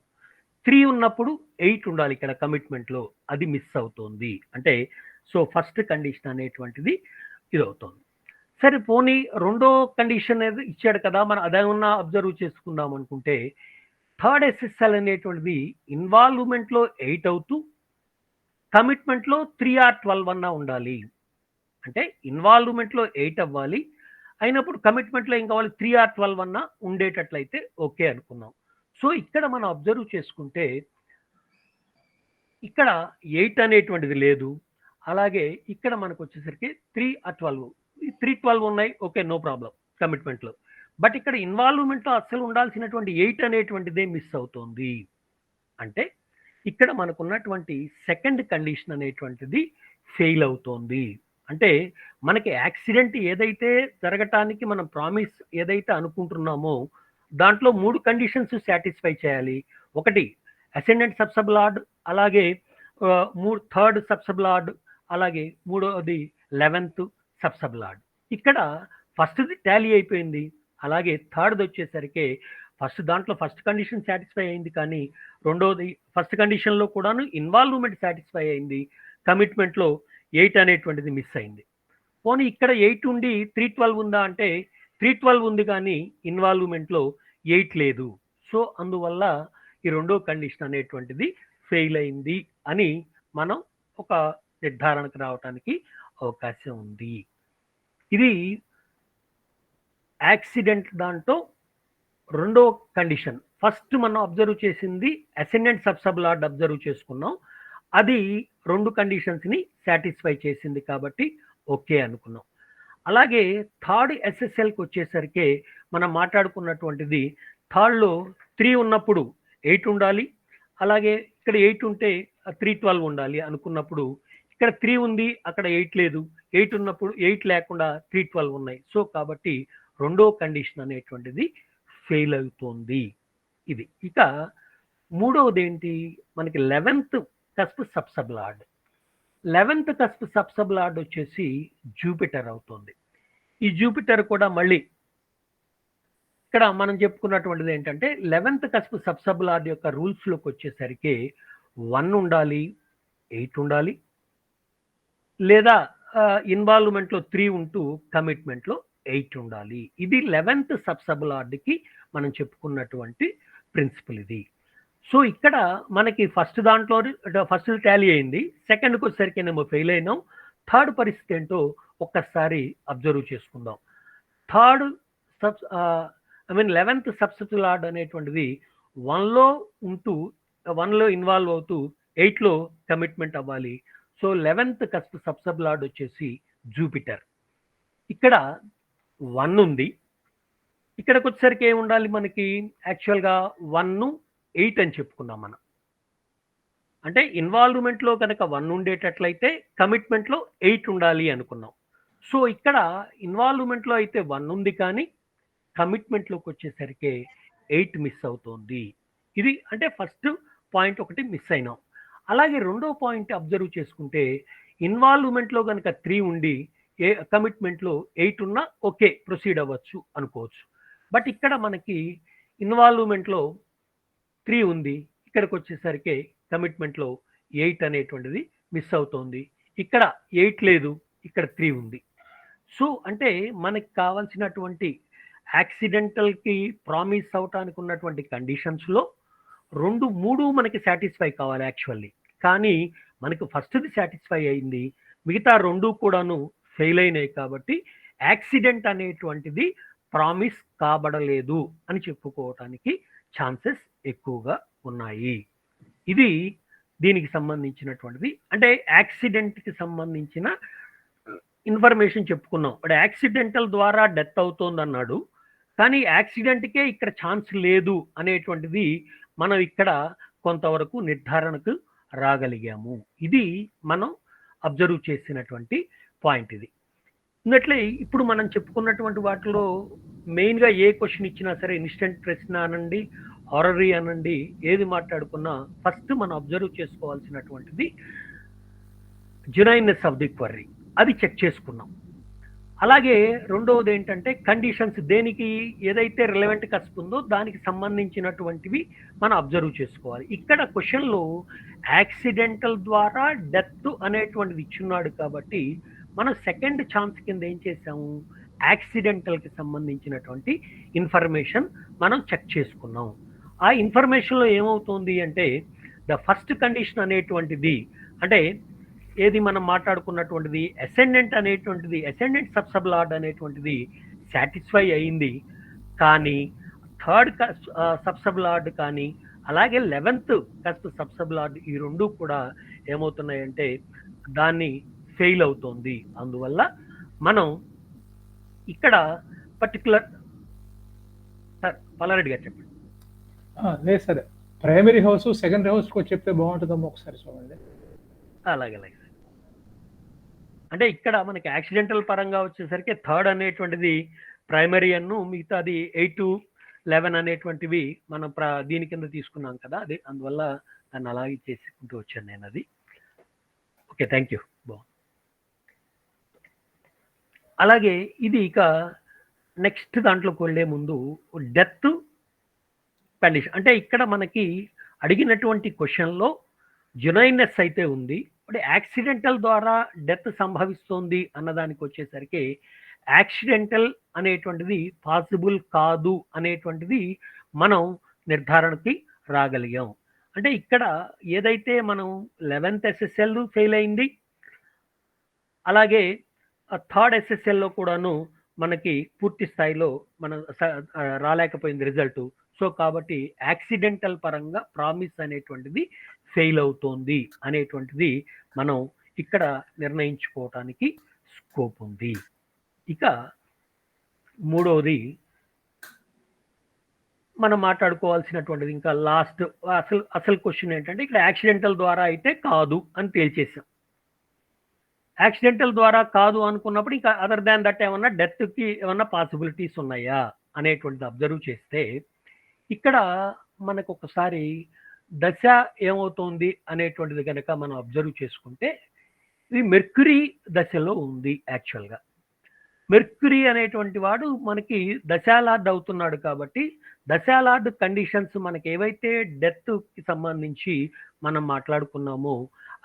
3 ఉన్నప్పుడు 8 ఉండాలి ఇక్కడ కమిట్మెంట్లో, అది మిస్ అవుతోంది. అంటే సో ఫస్ట్ కండిషన్ అనేటువంటిది ఇది అవుతుంది. సరే పోనీ రెండో కండిషన్ ఏది ఇచ్చాడు కదా, మనం అదేమన్నా అబ్జర్వ్ చేసుకుందాం అనుకుంటే థర్డ్ ఎస్ఎస్ఎల్ అనేటువంటిది ఇన్వాల్వ్మెంట్లో 8 అవుతూ కమిట్మెంట్లో 3R12 అన్నా ఉండాలి. అంటే ఇన్వాల్వ్మెంట్లో 8 అవ్వాలి, అయినప్పుడు కమిట్మెంట్లో ఏం కావాలి 3R12 అన్నా ఉండేటట్లయితే ఓకే అనుకున్నాం. సో ఇక్కడ మనం అబ్జర్వ్ చేసుకుంటే ఇక్కడ 8 అనేటువంటిది లేదు, అలాగే ఇక్కడ మనకు వచ్చేసరికి 3R12 ఉన్నాయి, ఓకే నో ప్రాబ్లం కమిట్మెంట్లో. బట్ ఇక్కడ ఇన్వాల్వ్మెంట్లో అస్సలు ఉండాల్సినటువంటి 8 అనేటువంటిదే మిస్ అవుతోంది. అంటే ఇక్కడ మనకున్నటువంటి సెకండ్ కండిషన్ అనేటువంటిది ఫెయిల్ అవుతోంది. అంటే మనకి యాక్సిడెంట్ ఏదైతే జరగటానికి మనం ప్రామిస్ ఏదైతే అనుకుంటున్నామో దాంట్లో 3 కండిషన్స్ సాటిస్ఫై చేయాలి. ఒకటి అసెండెంట్ సబ్సబ్లార్డ్, అలాగే థర్డ్ సబ్సబ్లార్డ్, అలాగే మూడవది 11th సబ్సబ్లార్డ్. ఇక్కడ ఫస్ట్ది టాలీ అయిపోయింది, అలాగే థర్డ్ది వచ్చేసరికి దాంట్లో ఫస్ట్ కండిషన్ సాటిస్ఫై అయింది, కానీ రెండోది ఫస్ట్ కండిషన్లో కూడాను ఇన్వాల్వ్మెంట్ సాటిస్ఫై అయింది, కమిట్మెంట్లో 8 అనేటువంటిది మిస్ అయింది. పోనీ ఇక్కడ 8 ఉండి 312 ఉందా అంటే 312 ఉంది, కానీ ఇన్వాల్వ్మెంట్లో 8 లేదు. సో అందువల్ల ఈ రెండో కండిషన్ అనేటువంటిది ఫెయిల్ అయింది అని మనం ఒక నిర్ధారణకు రావడానికి అవకాశం ఉంది. ఇది యాక్సిడెంట్ దాంట్లో రెండో కండిషన్. ఫస్ట్ మనం అబ్జర్వ్ చేసింది అసెండెంట్ సబ్సబ్లార్డ్ అబ్జర్వ్ చేసుకున్నాం, అది 2 కండిషన్స్ని సాటిస్ఫై చేసింది కాబట్టి ఓకే అనుకున్నాం. అలాగే థర్డ్ ఎస్ఎస్ఎల్కి వచ్చేసరికి మనం మాట్లాడుకున్నటువంటిది థర్డ్లో 3 ఉన్నప్పుడు 8 ఉండాలి, అలాగే ఇక్కడ 8 ఉంటే 312 ఉండాలి అనుకున్నప్పుడు ఇక్కడ 3 ఉంది, అక్కడ 8 లేదు, 8 ఉన్నప్పుడు 8 లేకుండా 312 ఉన్నాయి. సో కాబట్టి రెండో కండిషన్ అనేటువంటిది ఫెయిల్ అవుతుంది. ఇది ఇక మూడవది ఏంటి, మనకి 11th కస్ప్ సబ్సబ్లార్డ్. 11th కస్ప్ సబ్సబ్లార్డ్ వచ్చేసి జూపిటర్ అవుతుంది. ఈ జూపిటర్ కూడా మళ్ళీ ఇక్కడ మనం చెప్పుకున్నటువంటిది ఏంటంటే 11th కస్ప్ సబ్సబ్లార్డ్ యొక్క రూల్స్లోకి వచ్చేసరికి 1 ఉండాలి, 8 ఉండాలి, లేదా ఇన్వాల్వ్మెంట్లో 3 ఉంటూ కమిట్మెంట్లో 8 ఉండాలి. ఇది 11th సబ్సబ్లార్డ్కి మనం చెప్పుకున్నటువంటి ప్రిన్సిపల్ ఇది. సో ఇక్కడ మనకి ఫస్ట్ దాంట్లో ఫస్ట్ టాలీ అయింది, సెకండ్కి వచ్చేసరికేనేమో ఫెయిల్ అయినాం. థర్డ్ పరిస్థితి ఏంటో ఒక్కసారి అబ్జర్వ్ చేసుకుందాం. 11th సబ్సబ్లార్డ్ అనేటువంటిది 1లో ఉంటూ 1లో ఇన్వాల్వ్ అవుతూ 8లో కమిట్మెంట్ అవ్వాలి. సో 11th కస్ప్ సబ్సబ్లార్డ్ వచ్చేసి జూపిటర్. ఇక్కడ 1 ఉంది, ఇక్కడికి వచ్చేసరికి ఏమి ఉండాలి మనకి యాక్చువల్గా 1 8 అని చెప్పుకున్నాం మనం. అంటే ఇన్వాల్వ్మెంట్లో కనుక 1 ఉండేటట్లయితే కమిట్మెంట్లో 8 ఉండాలి అనుకున్నాం. సో ఇక్కడ ఇన్వాల్వ్మెంట్లో అయితే 1 ఉంది, కానీ కమిట్మెంట్లోకి వచ్చేసరికి 8 మిస్ అవుతుంది. ఇది అంటే ఫస్ట్ పాయింట్ ఒకటి మిస్ అయినాం. అలాగే రెండో పాయింట్ అబ్జర్వ్ చేసుకుంటే ఇన్వాల్వ్మెంట్లో కనుక 3 ఉండి కమిట్మెంట్లో 8 ఉన్నా ఓకే ప్రొసీడ్ అవ్వచ్చు అనుకోవచ్చు. బట్ ఇక్కడ మనకి ఇన్వాల్వ్మెంట్లో 3 ఉంది, ఇక్కడికి వచ్చేసరికి కమిట్మెంట్లో 8 అనేటువంటిది మిస్ అవుతోంది. ఇక్కడ 8 లేదు, ఇక్కడ 3 ఉంది. సో అంటే మనకి కావాల్సినటువంటి యాక్సిడెంటల్కి ప్రామిస్ అవటానికి ఉన్నటువంటి కండిషన్స్లో 2 3 మనకి సాటిస్ఫై కావాలి యాక్చువల్లీ, కానీ మనకు ఫస్ట్ది సాటిస్ఫై అయింది, మిగతా 2 కూడాను ఫెయిల్ అయినాయి. కాబట్టి యాక్సిడెంట్ అనేటువంటిది ప్రామిస్ కాబడలేదు అని చెప్పుకోవటానికి ఛాన్సెస్ ఎక్కువగా ఉన్నాయి. ఇది దీనికి సంబంధించినటువంటిది. అంటే యాక్సిడెంట్కి సంబంధించిన ఇన్ఫర్మేషన్ చెప్పుకున్నాం. ఇప్పుడు యాక్సిడెంటల్ ద్వారా డెత్ అవుతోంది అన్నాడు, కానీ యాక్సిడెంట్కే ఇక్కడ ఛాన్స్ లేదు అనేటువంటిది మనం ఇక్కడ కొంతవరకు నిర్ధారణకు రాగలిగాము. ఇది మనం అబ్జర్వ్ చేసినటువంటి పాయింట్. ఇది ఉన్నట్లే ఇప్పుడు మనం చెప్పుకున్నటువంటి వాటిలో మెయిన్గా ఏ క్వశ్చన్ ఇచ్చినా సరే, ఇన్స్టెంట్ ప్రశ్న అనండి, హారరీ అనండి, ఏది మాట్లాడుకున్నా ఫస్ట్ మనం అబ్జర్వ్ చేసుకోవాల్సినటువంటిది జెన్యూయిన్నెస్ ఆఫ్ ది క్వరీ, అది చెక్ చేసుకున్నాం. అలాగే రెండవది ఏంటంటే కండిషన్స్, దేనికి ఏదైతే రిలవెంట్ కస్ప్ ఉందో దానికి సంబంధించినటువంటివి మనం అబ్జర్వ్ చేసుకోవాలి. ఇక్కడ క్వశ్చన్లో యాక్సిడెంటల్ ద్వారా డెత్ అనేటువంటిది ఇచ్చున్నాడు కాబట్టి మనం సెకండ్ ఛాన్స్ కింద ఏం చేసాము, యాక్సిడెంటల్కి సంబంధించినటువంటి ఇన్ఫర్మేషన్ మనం చెక్ చేసుకున్నాం. ఆ ఇన్ఫర్మేషన్లో ఏమవుతుంది అంటే ద ఫస్ట్ కండిషన్ అనేటువంటిది, అంటే ఏది మనం మాట్లాడుకున్నటువంటిది అసెండెంట్ అనేటువంటిది, అసెండెంట్ సబ్సబ్లార్డ్ అనేటువంటిది సాటిస్ఫై అయింది. కానీ థర్డ్ సబ్సబ్లార్డ్ కానీ అలాగే 11th కస్ప్ సబ్సబ్లార్డ్ ఈ రెండు కూడా ఏమవుతున్నాయంటే దాన్ని ఫెయిల్ అవుతుంది. అందువల్ల మనం ఇక్కడ పర్టికులర్ సార్ పల్లారెడ్డి గారు చెప్పండి. లేదు సార్, ప్రైమరీ హౌస్ సెకండరీ హౌస్కి చెప్తే బాగుంటుందమ్మా, ఒకసారి చూడండి. అలాగే అలాగే సార్. అంటే ఇక్కడ మనకి యాక్సిడెంటల్ పరంగా వచ్చేసరికి థర్డ్ అనేటువంటిది ప్రైమరీ అన్ను, మిగతాది 8, 11 అనేటువంటివి మనం దీని కింద తీసుకున్నాం కదా, అది అందువల్ల దాన్ని అలాగే చేసుకుంటూ వచ్చాను నేను. అది ఓకే, థ్యాంక్ యూ. బాగుంది. అలాగే ఇది ఇక నెక్స్ట్ దాంట్లోకి వెళ్ళే ముందు డెత్ కండిషన్, అంటే ఇక్కడ మనకి అడిగినటువంటి క్వశ్చన్లో జెన్యూయిన్నెస్ అయితే ఉంది, అంటే యాక్సిడెంటల్ ద్వారా డెత్ సంభవిస్తుంది అన్నదానికి వచ్చేసరికి యాక్సిడెంటల్ అనేటువంటిది పాసిబుల్ కాదు అనేటువంటిది మనం నిర్ధారణకి రాగలిగాం. అంటే ఇక్కడ ఏదైతే మనం 11th SSL ఫెయిల్ అయింది, అలాగే థర్డ్ SSLలో కూడాను మనకి పూర్తి స్థాయిలో మనం రాలేకపోయింది రిజల్ట్. సో కాబట్టి యాక్సిడెంటల్ పరంగా ప్రామిస్ అనేటువంటిది ఫెయిల్ అవుతోంది అనేటువంటిది మనం ఇక్కడ నిర్ణయించుకోవటానికి స్కోప్ ఉంది. ఇక మూడవది మనం మాట్లాడుకోవాల్సినటువంటిది ఇంకా లాస్ట్ అసలు క్వశ్చన్ ఏంటంటే ఇక్కడ యాక్సిడెంటల్ ద్వారా అయితే కాదు అని తేల్చేసాం. యాక్సిడెంటల్ ద్వారా కాదు అనుకున్నప్పుడు ఇంకా అదర్ దాన్ దట్ ఏమన్నా డెత్కి ఏమన్నా పాసిబిలిటీస్ ఉన్నాయా అనేటువంటిది అబ్జర్వ్ చేస్తే ఇక్కడ మనకు ఒకసారి దశ ఏమవుతోంది అనేటువంటిది కనుక మనం అబ్జర్వ్ చేసుకుంటే ఇది మెర్క్యూరీ దశలో ఉంది. యాక్చువల్గా మెర్క్యూరీ అనేటువంటి వాడు మనకి దశాలార్డ్ అవుతున్నాడు కాబట్టి దశాలార్డ్ కండిషన్స్ మనకి ఏవైతే డెత్కి సంబంధించి మనం మాట్లాడుకున్నామో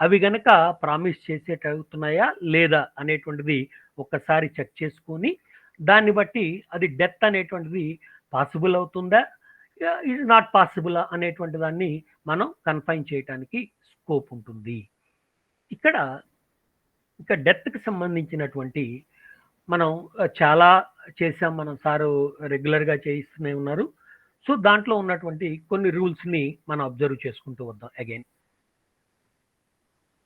అవి గనక ప్రామిస్ చేసేటవుతున్నాయా లేదా అనేటువంటిది ఒక్కసారి చెక్ చేసుకొని దాన్ని బట్టి అది డెత్ అనేటువంటిది పాసిబుల్ అవుతుందా, ఇది నాట్ పాసిబుల్ అనేటువంటి దాన్ని మనం కన్ఫైన్ చేయడానికి స్కోప్ ఉంటుంది. ఇక్కడ డెత్కి సంబంధించినటువంటి మనం చాలా చేసాం, మనం సారు రెగ్యులర్గా చేయిస్తూనే ఉన్నారు. సో దాంట్లో ఉన్నటువంటి కొన్ని రూల్స్ని మనం అబ్జర్వ్ చేసుకుంటూ వద్దాం అగైన్.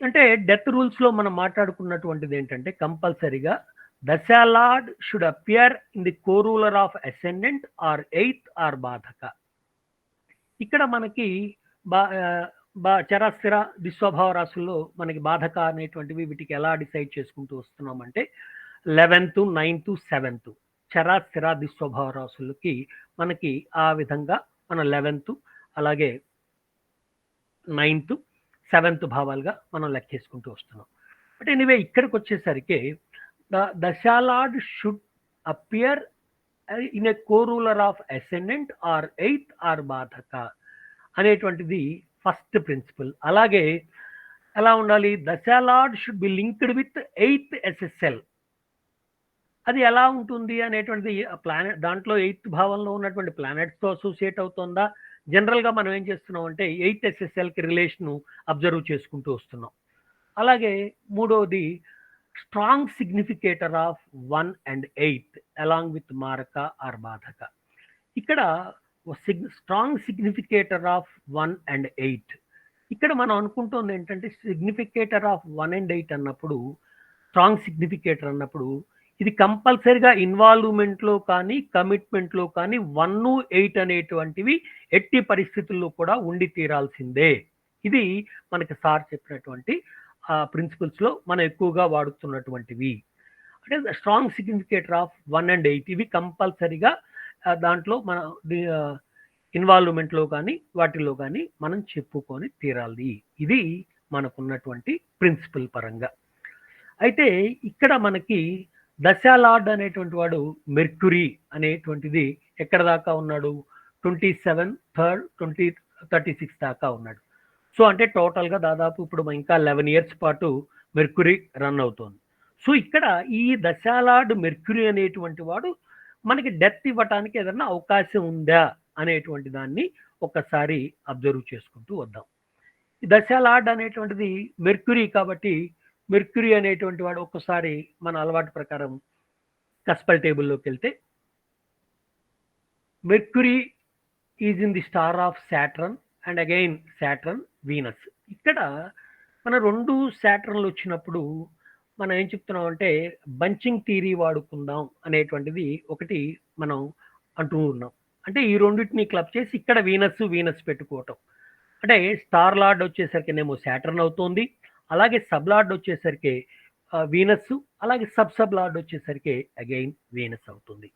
అంటే డెత్ రూల్స్లో మనం మాట్లాడుకున్నటువంటిది ఏంటంటే కంపల్సరీగా dasha lord should appear in the co ruler of ascendant or 8th or badhaka. ఇక్కడ మనకి చరాస్థిర దిస్వభావ రాశుల్లో మనకి బాధక అనేటువంటివి వీటికి ఎలా డిసైడ్ చేసుకుంటూ వస్తున్నామంటే 11th, 9th, 7th చరాస్థిర దిస్వభావ రాశులకి మనకి ఆ విధంగా మన 11th అలాగే 9th, 7th భావాలుగా మనం లెక్కేసుకుంటూ వస్తున్నాం. బట్ ఎనీవే ఇక్కడికి వచ్చేసరికి dasha lord should appear in a co ruler of ascendant or 8th or badhaka అనేటువంటిది ఫస్ట్ ప్రిన్సిపల్. అలాగే ఎలా ఉండాలి, dasha lord should be linked with 8th SSL. అది ఎలా ఉంటుంది అనేటువంటిది ప్లానెట్ దాంట్లో 8th భావంలో ఉన్నటువంటి ప్లానెట్స్తో అసోసియేట్ అవుతుందా, జనరల్గా మనం ఏం చేస్తున్నాం అంటే 8th SSLకి రిలేషను అబ్జర్వ్ చేసుకుంటూ వస్తున్నాం. అలాగే మూడవది strong significator of 1 and 8 along with మారక ఆర్ బాధక. ఇక్కడ స్ట్రాంగ్ సిగ్నిఫికేటర్ ఆఫ్ 1 and 8 ఇక్కడ మనం అనుకుంటుంది ఏంటంటే సిగ్నిఫికేటర్ ఆఫ్ 1 and 8 అన్నప్పుడు, స్ట్రాంగ్ సిగ్నిఫికేటర్ అన్నప్పుడు ఇది కంపల్సరిగా ఇన్వాల్వ్మెంట్లో కానీ కమిట్మెంట్లో కానీ 1-8 అనేటువంటివి ఎట్టి పరిస్థితుల్లో కూడా ఉండి తీరాల్సిందే. ఇది మనకి సార్ చెప్పినటువంటి ప్రిన్సిపల్స్లో మనం ఎక్కువగా వాడుతున్నటువంటివి. అంటే స్ట్రాంగ్ సిగ్నిఫికేటర్ ఆఫ్ 1 and 8 ఇవి కంపల్సరిగా దాంట్లో మన ఇన్వాల్వ్మెంట్లో కానీ వాటిలో కానీ మనం చెప్పుకొని తీరాలి. ఇది మనకున్నటువంటి ప్రిన్సిపల్ పరంగా. అయితే ఇక్కడ మనకి దశాలార్డ్ అనేటువంటి వాడు మెర్క్యూరీ అనేటువంటిది ఎక్కడ దాకా ఉన్నాడు? 27, 3rd, 36 దాకా ఉన్నాడు. సో అంటే టోటల్గా దాదాపు ఇప్పుడు ఇంకా 11 years పాటు మెర్క్యూరీ రన్ అవుతోంది. సో ఇక్కడ ఈ దశాలార్డ్ మెర్క్యూరీ అనేటువంటి వాడు మనకి డెత్ ఇవ్వటానికి ఏదైనా అవకాశం ఉందా అనేటువంటి దాన్ని ఒక్కసారి అబ్జర్వ్ చేసుకుంటూ వద్దాం. ఈ దశాలార్డ్ అనేటువంటిది మెర్క్యూరీ కాబట్టి మెర్క్యూరీ అనేటువంటి వాడు ఒక్కసారి మన అలవాటు ప్రకారం కస్పల్ టేబుల్లోకి వెళ్తే mercury is in the star of Saturn and again Saturn Venus. ఇక్కడ మన 2 సాటర్న్లు వచ్చినప్పుడు మనం ఏం చెప్తున్నాం అంటే బంచింగ్ థియరీ వాడుకుందాం అనేటువంటిది ఒకటి మనం అంటూ ఉన్నాం. అంటే ఈ రెండింటిని క్లబ్ చేసి ఇక్కడ వీనస్ పెట్టుకోవటం. అంటే స్టార్ లార్డ్ వచ్చేసరికినేమో సాటర్న్ అవుతుంది, అలాగే సబ్ లార్డ్ వచ్చేసరికి వీనస్, అలాగే సబ్ లార్డ్ వచ్చేసరికి అగైన్ వీనస్ అవుతుంది.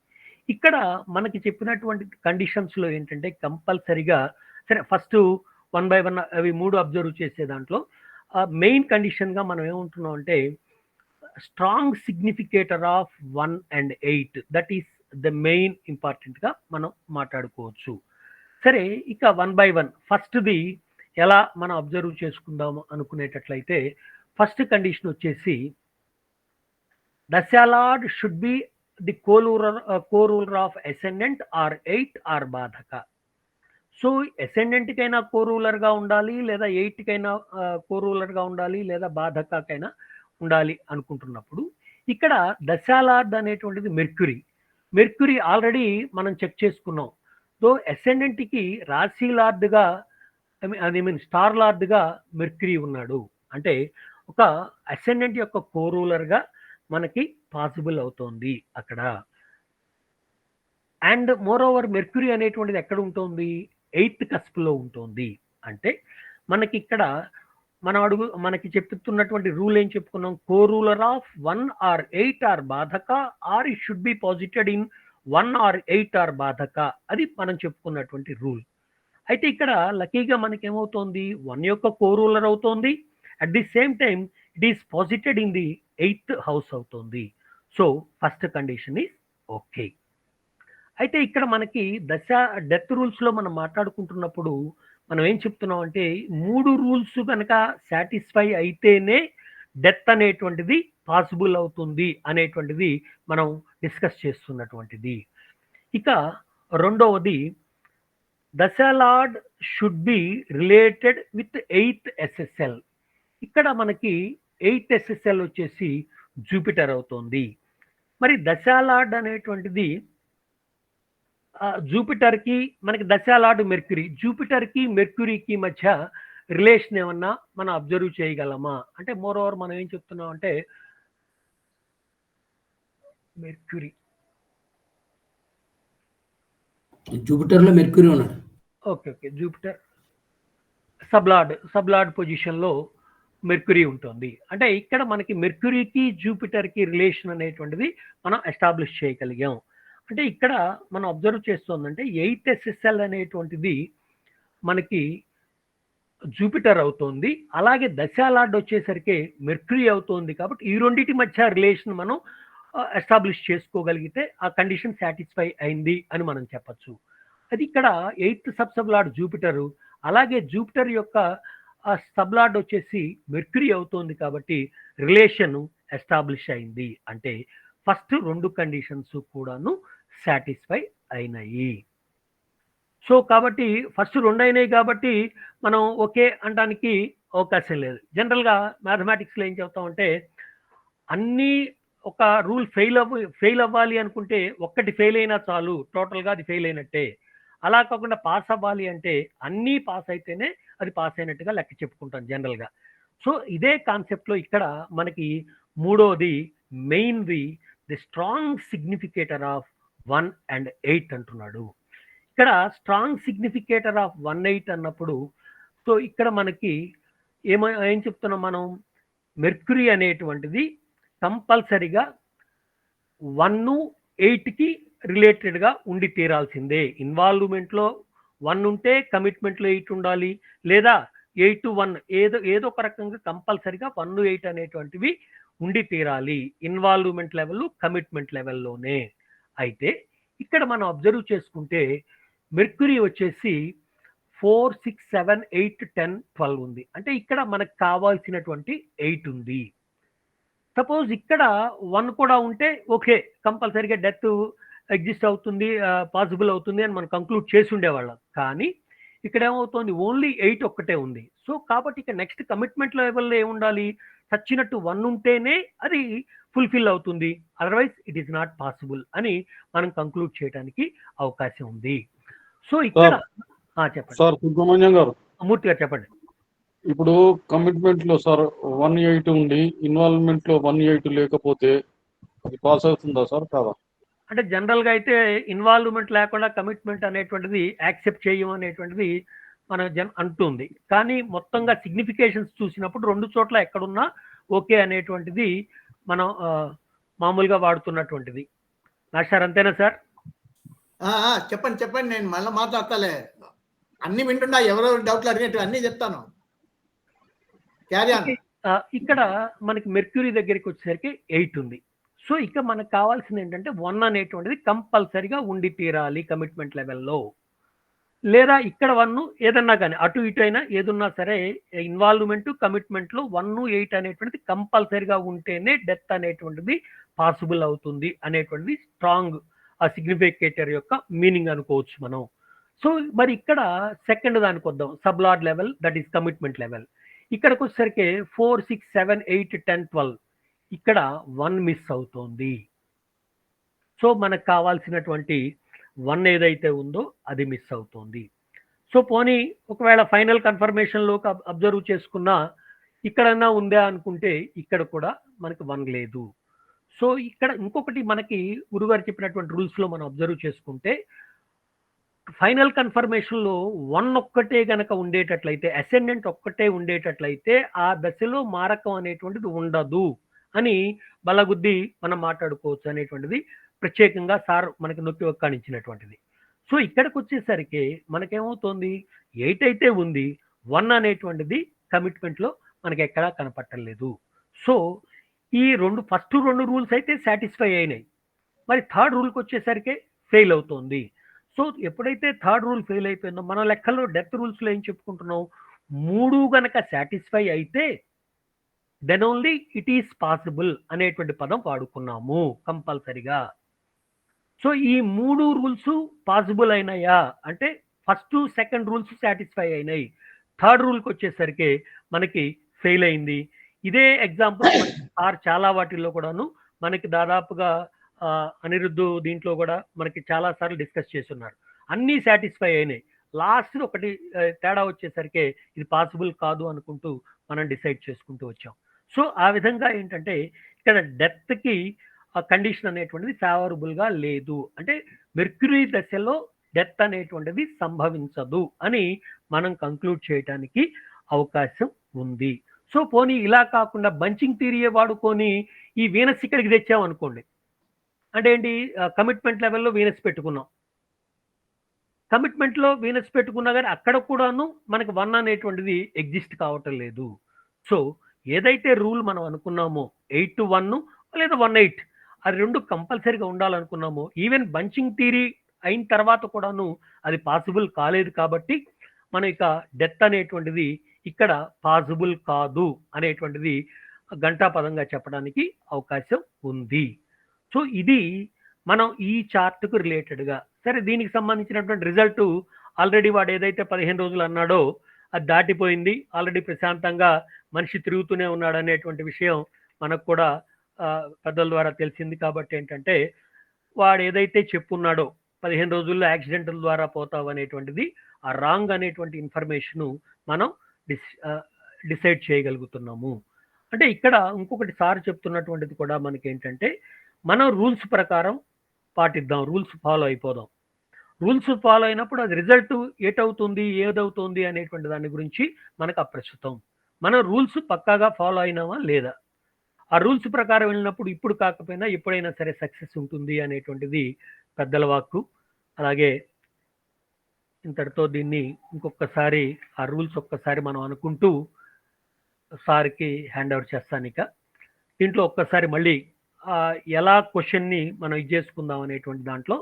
ఇక్కడ మనకి చెప్పినటువంటి కండిషన్స్లో ఏంటంటే కంపల్సరిగా సరే ఫస్ట్ 1 by 1 అవి 3 అబ్జర్వ్ చేసే దాంట్లో మెయిన్ కండిషన్గా మనం ఏమంటున్నాం అంటే strong significator of 1 and 8 that is the main ఇంపార్టెంట్గా మనం మాట్లాడుకోవచ్చు. సరే ఇక 1 by 1 ఫస్ట్ది ఎలా మనం అబ్జర్వ్ చేసుకుందాము అనుకునేటట్లయితే ఫస్ట్ కండిషన్ వచ్చేసి dasha lord should be the co ruler of ascendant or 8 or badhaka. So అసెండెంట్కైనా కోరూలర్గా ఉండాలి, లేదా 8కైనా కోరూలర్గా ఉండాలి, లేదా బాధకైనా ఉండాలి అనుకుంటున్నప్పుడు ఇక్కడ దశాలార్డ్ అనేటువంటిది మెర్క్యూరీ ఆల్రెడీ మనం చెక్ చేసుకున్నాం. తో అసెండెంట్కి రాశి లార్డ్గా స్టార్ లార్డ్గా మెర్క్యూరీ ఉన్నాడు. అంటే ఒక అసెండెంట్ యొక్క కోరూలర్గా మనకి పాసిబుల్ అవుతోంది అక్కడ. అండ్ మోర్ ఓవర్ మెర్క్యూరీ అనేటువంటిది ఎక్కడ ఉంటుంది? 8th cusp-లో ఉంటుంది. అంటే మనకి ఇక్కడ మనకి చెప్తున్నటువంటి రూల్ ఏం చెప్పుకున్నాం? Co ruler of 1 or 8 or badhaka or it should be posited in 1 or 8 or badhaka. అది మనం చెప్పుకున్నటువంటి రూల్. అయితే ఇక్కడ లక్కీగా మనకి ఏమవుతోంది? 1 యొక్క కోరూలర్ అవుతోంది, at the same time it is posited in the 8th house అవుతుంది. So first condition is okay. అయితే ఇక్కడ మనకి డెత్ రూల్స్లో మనం మాట్లాడుకుంటున్నప్పుడు మనం ఏం చెప్తున్నాం అంటే 3 రూల్స్ కనుక సాటిస్ఫై అయితేనే డెత్ అనేటువంటిది పాసిబుల్ అవుతుంది అనేటువంటిది మనం డిస్కస్ చేస్తున్నటువంటిది. ఇక రెండవది dasha lord should be related with 8th SSL. ఇక్కడ మనకి 8th SSL వచ్చేసి జూపిటర్ అవుతుంది. మరి దశాలార్డ్ అనేటువంటిది జూపిటర్కి మనకి దశాలార్డ్ మెర్క్యూరీ, జూపిటర్కి మెర్క్యూరీకి మధ్య రిలేషన్ ఏమన్నా మనం అబ్జర్వ్ చేయగలమా అంటే మోర్ ఓవర్ మనం ఏం చెప్తున్నాం అంటే మెర్క్యూరీ జూపిటర్లో మెర్క్యూరీ ఉన్నాడు. ఓకే జూపిటర్ సబ్లార్డ్ పొజిషన్లో మెర్క్యూరీ ఉంటుంది. అంటే ఇక్కడ మనకి మెర్క్యూరీకి జూపిటర్కి రిలేషన్ అనేటువంటిది మనం ఎస్టాబ్లిష్ చేయగలిగాం. అంటే ఇక్కడ మనం అబ్జర్వ్ చేస్తుందంటే 8th SSL అనేటువంటిది మనకి జూపిటర్ అవుతుంది, అలాగే దశాలార్డ్ వచ్చేసరికి మెర్క్యూరీ అవుతుంది. కాబట్టి ఈ రెండింటి మధ్య రిలేషన్ మనం ఎస్టాబ్లిష్ చేసుకోగలిగితే ఆ కండిషన్ సాటిస్ఫై అయింది అని మనం చెప్పచ్చు. అది ఇక్కడ 8th సబ్లార్డ్ జూపిటరు, అలాగే జూపిటర్ యొక్క సబ్లార్డ్ వచ్చేసి మెర్క్యూరీ అవుతుంది కాబట్టి రిలేషన్ ఎస్టాబ్లిష్ అయింది. అంటే ఫస్ట్ 2 కండిషన్స్ కూడాను సాటిస్ఫై అయినాయి. సో కాబట్టి ఫస్ట్ 2 అయినాయి కాబట్టి మనం ఓకే అనడానికి అవకాశం లేదు. జనరల్గా మ్యాథమెటిక్స్లో ఏం చెప్తామంటే అన్నీ ఒక రూల్ ఫెయిల్ అవ్వాలి అనుకుంటే ఒక్కటి ఫెయిల్ అయినా చాలు, టోటల్గా అది ఫెయిల్ అయినట్టే. అలా కాకుండా పాస్ అవ్వాలి అంటే అన్నీ పాస్ అయితేనే అది పాస్ అయినట్టుగా లెక్క చెప్పుకుంటాం జనరల్గా. సో ఇదే కాన్సెప్ట్లో ఇక్కడ మనకి మూడోది మెయిన్ది the strong significator of 1 and 8 అంటున్నాడు. ఇక్కడ స్ట్రాంగ్ సిగ్నిఫికేటర్ ఆఫ్ 1, 8 అన్నప్పుడు సో ఇక్కడ మనకి ఏం చెప్తున్నాం మనం, మెర్క్యూరీ అనేటువంటిది కంపల్సరిగా 1, 8కి రిలేటెడ్గా ఉండి తీరాల్సిందే. ఇన్వాల్వ్మెంట్లో 1 ఉంటే కమిట్మెంట్లో 8 ఉండాలి, లేదా 8 1 ఏదో ఒక రకంగా కంపల్సరిగా 1, 8 అనేటువంటివి ఉండి తీరాలి ఇన్వాల్వ్మెంట్ లెవెల్ కమిట్మెంట్ లెవెల్లోనే. అయితే ఇక్కడ మనం అబ్జర్వ్ చేసుకుంటే మెర్క్యూరీ వచ్చేసి 4, 6, 7, 8, 10, 12 ఉంది. అంటే ఇక్కడ మనకు కావాల్సినటువంటి 8 ఉంది. సపోజ్ ఇక్కడ 1 కూడా ఉంటే ఓకే, కంపల్సరీగా డెత్ ఎగ్జిస్ట్ అవుతుంది, పాసిబుల్ అవుతుంది అని మనం కంక్లూడ్ చేసి ఉండేవాళ్ళం. కానీ ఇక్కడ ఏమవుతుంది, ఓన్లీ 8 ఒక్కటే ఉంది. సో కాబట్టి ఇక నెక్స్ట్ కమిట్మెంట్ లెవెల్లో ఏముండాలి, చచ్చినట్టు 1 ఉంటేనే అది ఫుల్ఫిల్ అవుతుంది, otherwise it is not possible అని మనం కంక్లూడ్ చేయడానికి అవకాశం ఉంది. సో ఇక్కడ చెప్పండి సార్. సుబ్రహ్మణ్యం గారు, మూర్తి గారు చెప్పండి. ఇప్పుడు కమిట్మెంట్ లో సార్ 1, 8 ఉండి ఇన్వాల్వ్మెంట్ లో 1, 8 లేకపోతే అది పాస్ అవుతుందా సార్ కాదా? అంటే జనరల్గా అయితే ఇన్వాల్వ్మెంట్ లేకుండా కమిట్మెంట్ అనేటువంటిది యాక్సెప్ట్ చేయడం అనేటువంటిది మన అంటుంది. కానీ మొత్తంగా సిగ్నిఫికేషన్స్ చూసినప్పుడు 2 చోట్ల ఎక్కడున్నా ఓకే అనేటువంటిది మనం మామూలుగా వాడుతున్నటువంటిది. సార్ అంతేనా సార్? చెప్పండి, నేను మళ్ళీ మాట్లాడతాలే, అన్ని వింటున్నా, ఎవరెవరు డౌట్లు అడిగినట్టు అన్ని చెప్తాను. ఇక్కడ మనకి మెర్క్యూరీ దగ్గరికి వచ్చేసరికి 8 ఉంది. సో ఇక మనకు కావాల్సింది ఏంటంటే 1 అనేటువంటిది కంపల్సరిగా ఉండి తీరాలి కమిట్మెంట్ లెవెల్లో, లేదా ఇక్కడ 1 ఏదన్నా కానీ అటు ఇటు అయినా ఏదున్నా సరే ఇన్వాల్వ్మెంట్ కమిట్మెంట్లో 1, 8 అనేటువంటిది కంపల్సరిగా ఉంటేనే డెత్ అనేటువంటిది పాసిబుల్ అవుతుంది అనేటువంటిది స్ట్రాంగ్ ఆ సిగ్నిఫికేటర్ యొక్క మీనింగ్ అనుకోవచ్చు మనం. సో మరి ఇక్కడ సెకండ్ దానికి వద్దాం, sublord level, that is commitment level. ఇక్కడికి వచ్చేసరికి 4, 6, 7, 8, 10, 12 ఇక్కడ 1 మిస్ అవుతోంది. సో మనకు కావాల్సినటువంటి 1 ఏదైతే ఉందో అది మిస్ అవుతోంది. సో పోనీ ఒకవేళ ఫైనల్ కన్ఫర్మేషన్లో అబ్జర్వ్ చేసుకున్నా ఇక్కడన్నా ఉందా అనుకుంటే ఇక్కడ కూడా మనకి 1 లేదు. సో ఇక్కడ ఇంకొకటి మనకి గురుగారు చెప్పినటువంటి రూల్స్లో మనం అబ్జర్వ్ చేసుకుంటే ఫైనల్ కన్ఫర్మేషన్లో 1 ఒక్కటే గనక ఉండేటట్లయితే, అసెండెంట్ ఒక్కటే ఉండేటట్లయితే ఆ దశలో మారకం అనేటువంటిది ఉండదు అని బలగుద్ది మనం మాట్లాడుకోవచ్చు అనేటువంటిది ప్రత్యేకంగా సార్ మనకి నొక్కి ఒక్కానించినటువంటిది. సో ఇక్కడికి వచ్చేసరికి మనకేమవుతోంది, 8 అయితే ఉంది, 1 అనేటువంటిది కమిట్మెంట్లో మనకి ఎక్కడా కనపట్టలేదు. సో ఈ ఫస్ట్ 2 రూల్స్ అయితే సాటిస్ఫై అయినాయి, మరి థర్డ్ రూల్కి వచ్చేసరికి ఫెయిల్ అవుతోంది. సో ఎప్పుడైతే థర్డ్ రూల్ ఫెయిల్ అయిపోయిందో మన లెక్కల్లో డెత్ రూల్స్లో ఏం చెప్పుకుంటున్నాం, 3 గనక సాటిస్ఫై అయితే then only it is possible అనేటువంటి పదం వాడుకున్నాము కంపల్సరిగా. సో ఈ 3 రూల్స్ పాసిబుల్ అయినాయా అంటే ఫస్ట్ సెకండ్ రూల్స్ సాటిస్ఫై అయినాయి, థర్డ్ రూల్కి వచ్చేసరికి మనకి ఫెయిల్ అయింది. ఇదే ఎగ్జాంపుల్ ఆర్ చాలా వాటిల్లో కూడాను మనకి దాదాపుగా అనిరుద్ధు దీంట్లో కూడా మనకి చాలా సార్లు డిస్కస్ చేస్తున్నారు. అన్నీ సాటిస్ఫై అయినాయి, లాస్ట్ ఒకటి తేడా వచ్చేసరికి ఇది పాసిబుల్ కాదు అనుకుంటూ మనం డిసైడ్ చేసుకుంటూ వచ్చాం. సో ఆ విధంగా ఏంటంటే ఇక్కడ డెత్కి ఆ కండిషన్ అనేటువంటిది ఫేవరబుల్గా లేదు, అంటే మెర్క్యూరీ దశలో డెత్ అనేటువంటిది సంభవించదు అని మనం కంక్లూడ్ చేయడానికి అవకాశం ఉంది. సో పోనీ ఇలా కాకుండా బంచింగ్ థియరీ వాడుకొని ఈ వీనస్ ఇక్కడికి తెచ్చాం అనుకోండి, అంటే ఏంటి, కమిట్మెంట్ లెవెల్లో వీనస్ పెట్టుకున్నాం, కమిట్మెంట్లో వీనస్ పెట్టుకున్నా కానీ అక్కడ కూడాను మనకి 1 అనేటువంటిది ఎగ్జిస్ట్ కావటం లేదు. సో ఏదైతే రూల్ మనం అనుకున్నామో 8 to 1 లేదా 1, 8 అది 2 కంపల్సరీగా ఉండాలనుకున్నామో, ఈవెన్ బంచింగ్ థియరీ అయిన తర్వాత కూడాను అది పాసిబుల్ కాలేదు కాబట్టి మనం ఇక డెత్ అనేటువంటిది ఇక్కడ పాసిబుల్ కాదు అనేటువంటిది గంటాపదంగా చెప్పడానికి అవకాశం ఉంది. సో ఇది మనం ఈ చార్ట్కు రిలేటెడ్గా, సరే దీనికి సంబంధించినటువంటి రిజల్ట్ ఆల్రెడీ వాడు ఏదైతే 15 రోజులు అన్నాడో అది దాటిపోయింది, ఆల్రెడీ ప్రశాంతంగా మనిషి తిరుగుతూనే ఉన్నాడు అనేటువంటి విషయం మనకు కూడా పెద్దల ద్వారా తెలిసింది. కాబట్టి ఏంటంటే వాడు ఏదైతే చెప్పున్నాడో 15 రోజుల్లో యాక్సిడెంటల్ ద్వారా పోతావు అనేటువంటిది ఆ రాంగ్ అనేటువంటి ఇన్ఫర్మేషను మనం డిసైడ్ చేయగలుగుతున్నాము. అంటే ఇక్కడ ఇంకొకటి సార్ చెప్తున్నటువంటిది కూడా మనకి ఏంటంటే మనం రూల్స్ ప్రకారం పాటిద్దాం, రూల్స్ ఫాలో అయిపోదాం. రూల్స్ ఫాలో అయినప్పుడు అది రిజల్ట్ ఏటవుతుంది, ఏదవుతుంది అనేటువంటి దాని గురించి మనకు అప్రస్తుతం. మనం రూల్స్ పక్కాగా ఫాలో అయినామా లేదా, ఆ రూల్స్ ప్రకారం వెళ్ళినప్పుడు ఇప్పుడు కాకపోయినా ఎప్పుడైనా సరే సక్సెస్ ఉంటుంది అనేటువంటిది పెద్దల వాక్కు. అలాగే ఇంతటితో దీన్ని ఇంకొకసారి ఆ రూల్స్ ఒక్కసారి మనం అనుకుంటూ సార్కి హ్యాండ్ ఓవర్ చేస్తాను. ఇక దీంట్లో ఒక్కసారి మళ్ళీ ఎలా క్వశ్చన్ని మనం ఇది చేసుకుందాం అనేటువంటి దాంట్లో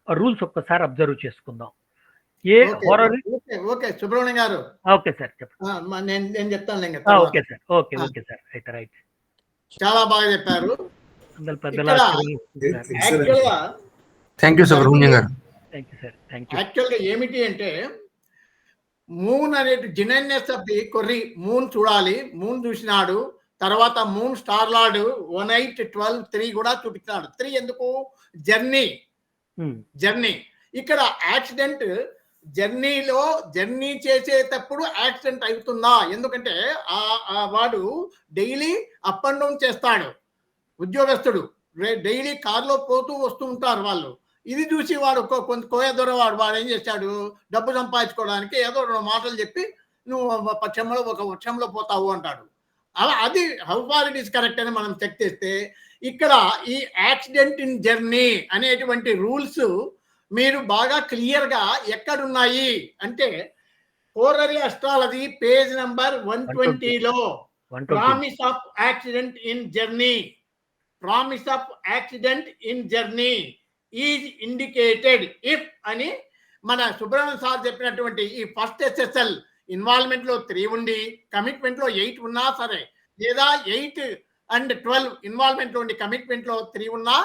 రూల్స్ ఒక్కసారి అబ్జర్వ్ చేసుకుందాం. ఏ హారర్ ఓకే సుబ్రహ్మణ్యం గారు, ఓకే సార్ చెప్పండి. నేను చెప్తాను. ఓకే సార్, ఓకే సార్, అయితే రైట్, చాలా బాగా చెప్పారు. థ్యాంక్ యూ సుబ్రహ్మణ్యం గారు. Thank you sir, thank you. Actual గా ఏమిటి అంటే మూన్ అనే జెన్యున్నెస్ ఆఫ్ ది కొర్రీ, మూన్ చూడాలి, మూన్ చూసినాడు. తర్వాత మూన్ స్టార్ లార్డ్ 1, 8, 12, 3 కూడా చూపించినాడు. 3 ఎందుకు? జర్నీ. ఇక్కడ యాక్సిడెంట్ జర్నీ చేసేటప్పుడు యాక్సిడెంట్ అవుతుందా? ఎందుకంటే వాడు డైలీ అప్ అండ్ డౌన్ చేస్తాడు, ఉద్యోగస్తుడు డైలీ కార్లో పోతూ వస్తూ ఉంటారు వాళ్ళు. ఇది చూసి వాడు కొంత కోయదొర వాడు ఏం చేశాడు, డబ్బు సంపాదించుకోవడానికి ఏదో 2 మాటలు చెప్పి నువ్వు ఒక వర్షంలో పోతావు అంటాడు. అలా అది how far it is correct అని మనం చెక్ చేస్తే ఇక్కడ ఈ యాక్సిడెంట్ ఇన్ జర్నీ అనేటువంటి రూల్స్ మీరు బాగా క్లియర్గా ఎక్కడున్నాయి అంటే హోరరీ అస్ట్రాలజీ పేజ్ నంబర్ 120లో promise of accident in journey is indicated if అని మన సుబ్రహ్మణ్యం సార్ చెప్పినటువంటి ఈ ఫస్ట్ SSL ఇన్వాల్వ్మెంట్ లో 3 ఉండి కమిట్మెంట్ లో 8 ఉన్నా సరే, లేదా 8 and 12 ఇన్వాల్వ్మెంట్ లో ఉండి కమిట్మెంట్ లో 3 ఉన్నా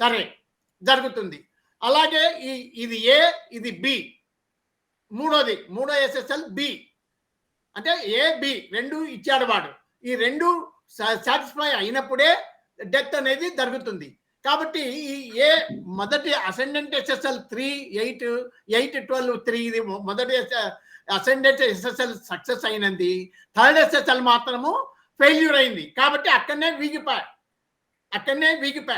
సరే జరుగుతుంది. అలాగే ఇది ఏ, ఇది బి, మూడో SSL బి అంటే ఏ బి 2 ఇచ్చాడు వాడు. ఈ 2 సాటిస్ఫై అయినప్పుడే డెత్ అనేది జరుగుతుంది. కాబట్టి ఈ ఏ మొదటి అసెండెంట్ SSL 3, 8, 12, 3 ఇది మొదటి అసెండెంట్ SSL సక్సెస్ అయినది. థర్డ్ SSL మాత్రము ఫెయిల్యూర్ అయింది. కాబట్టి అక్కడనే వీగిపా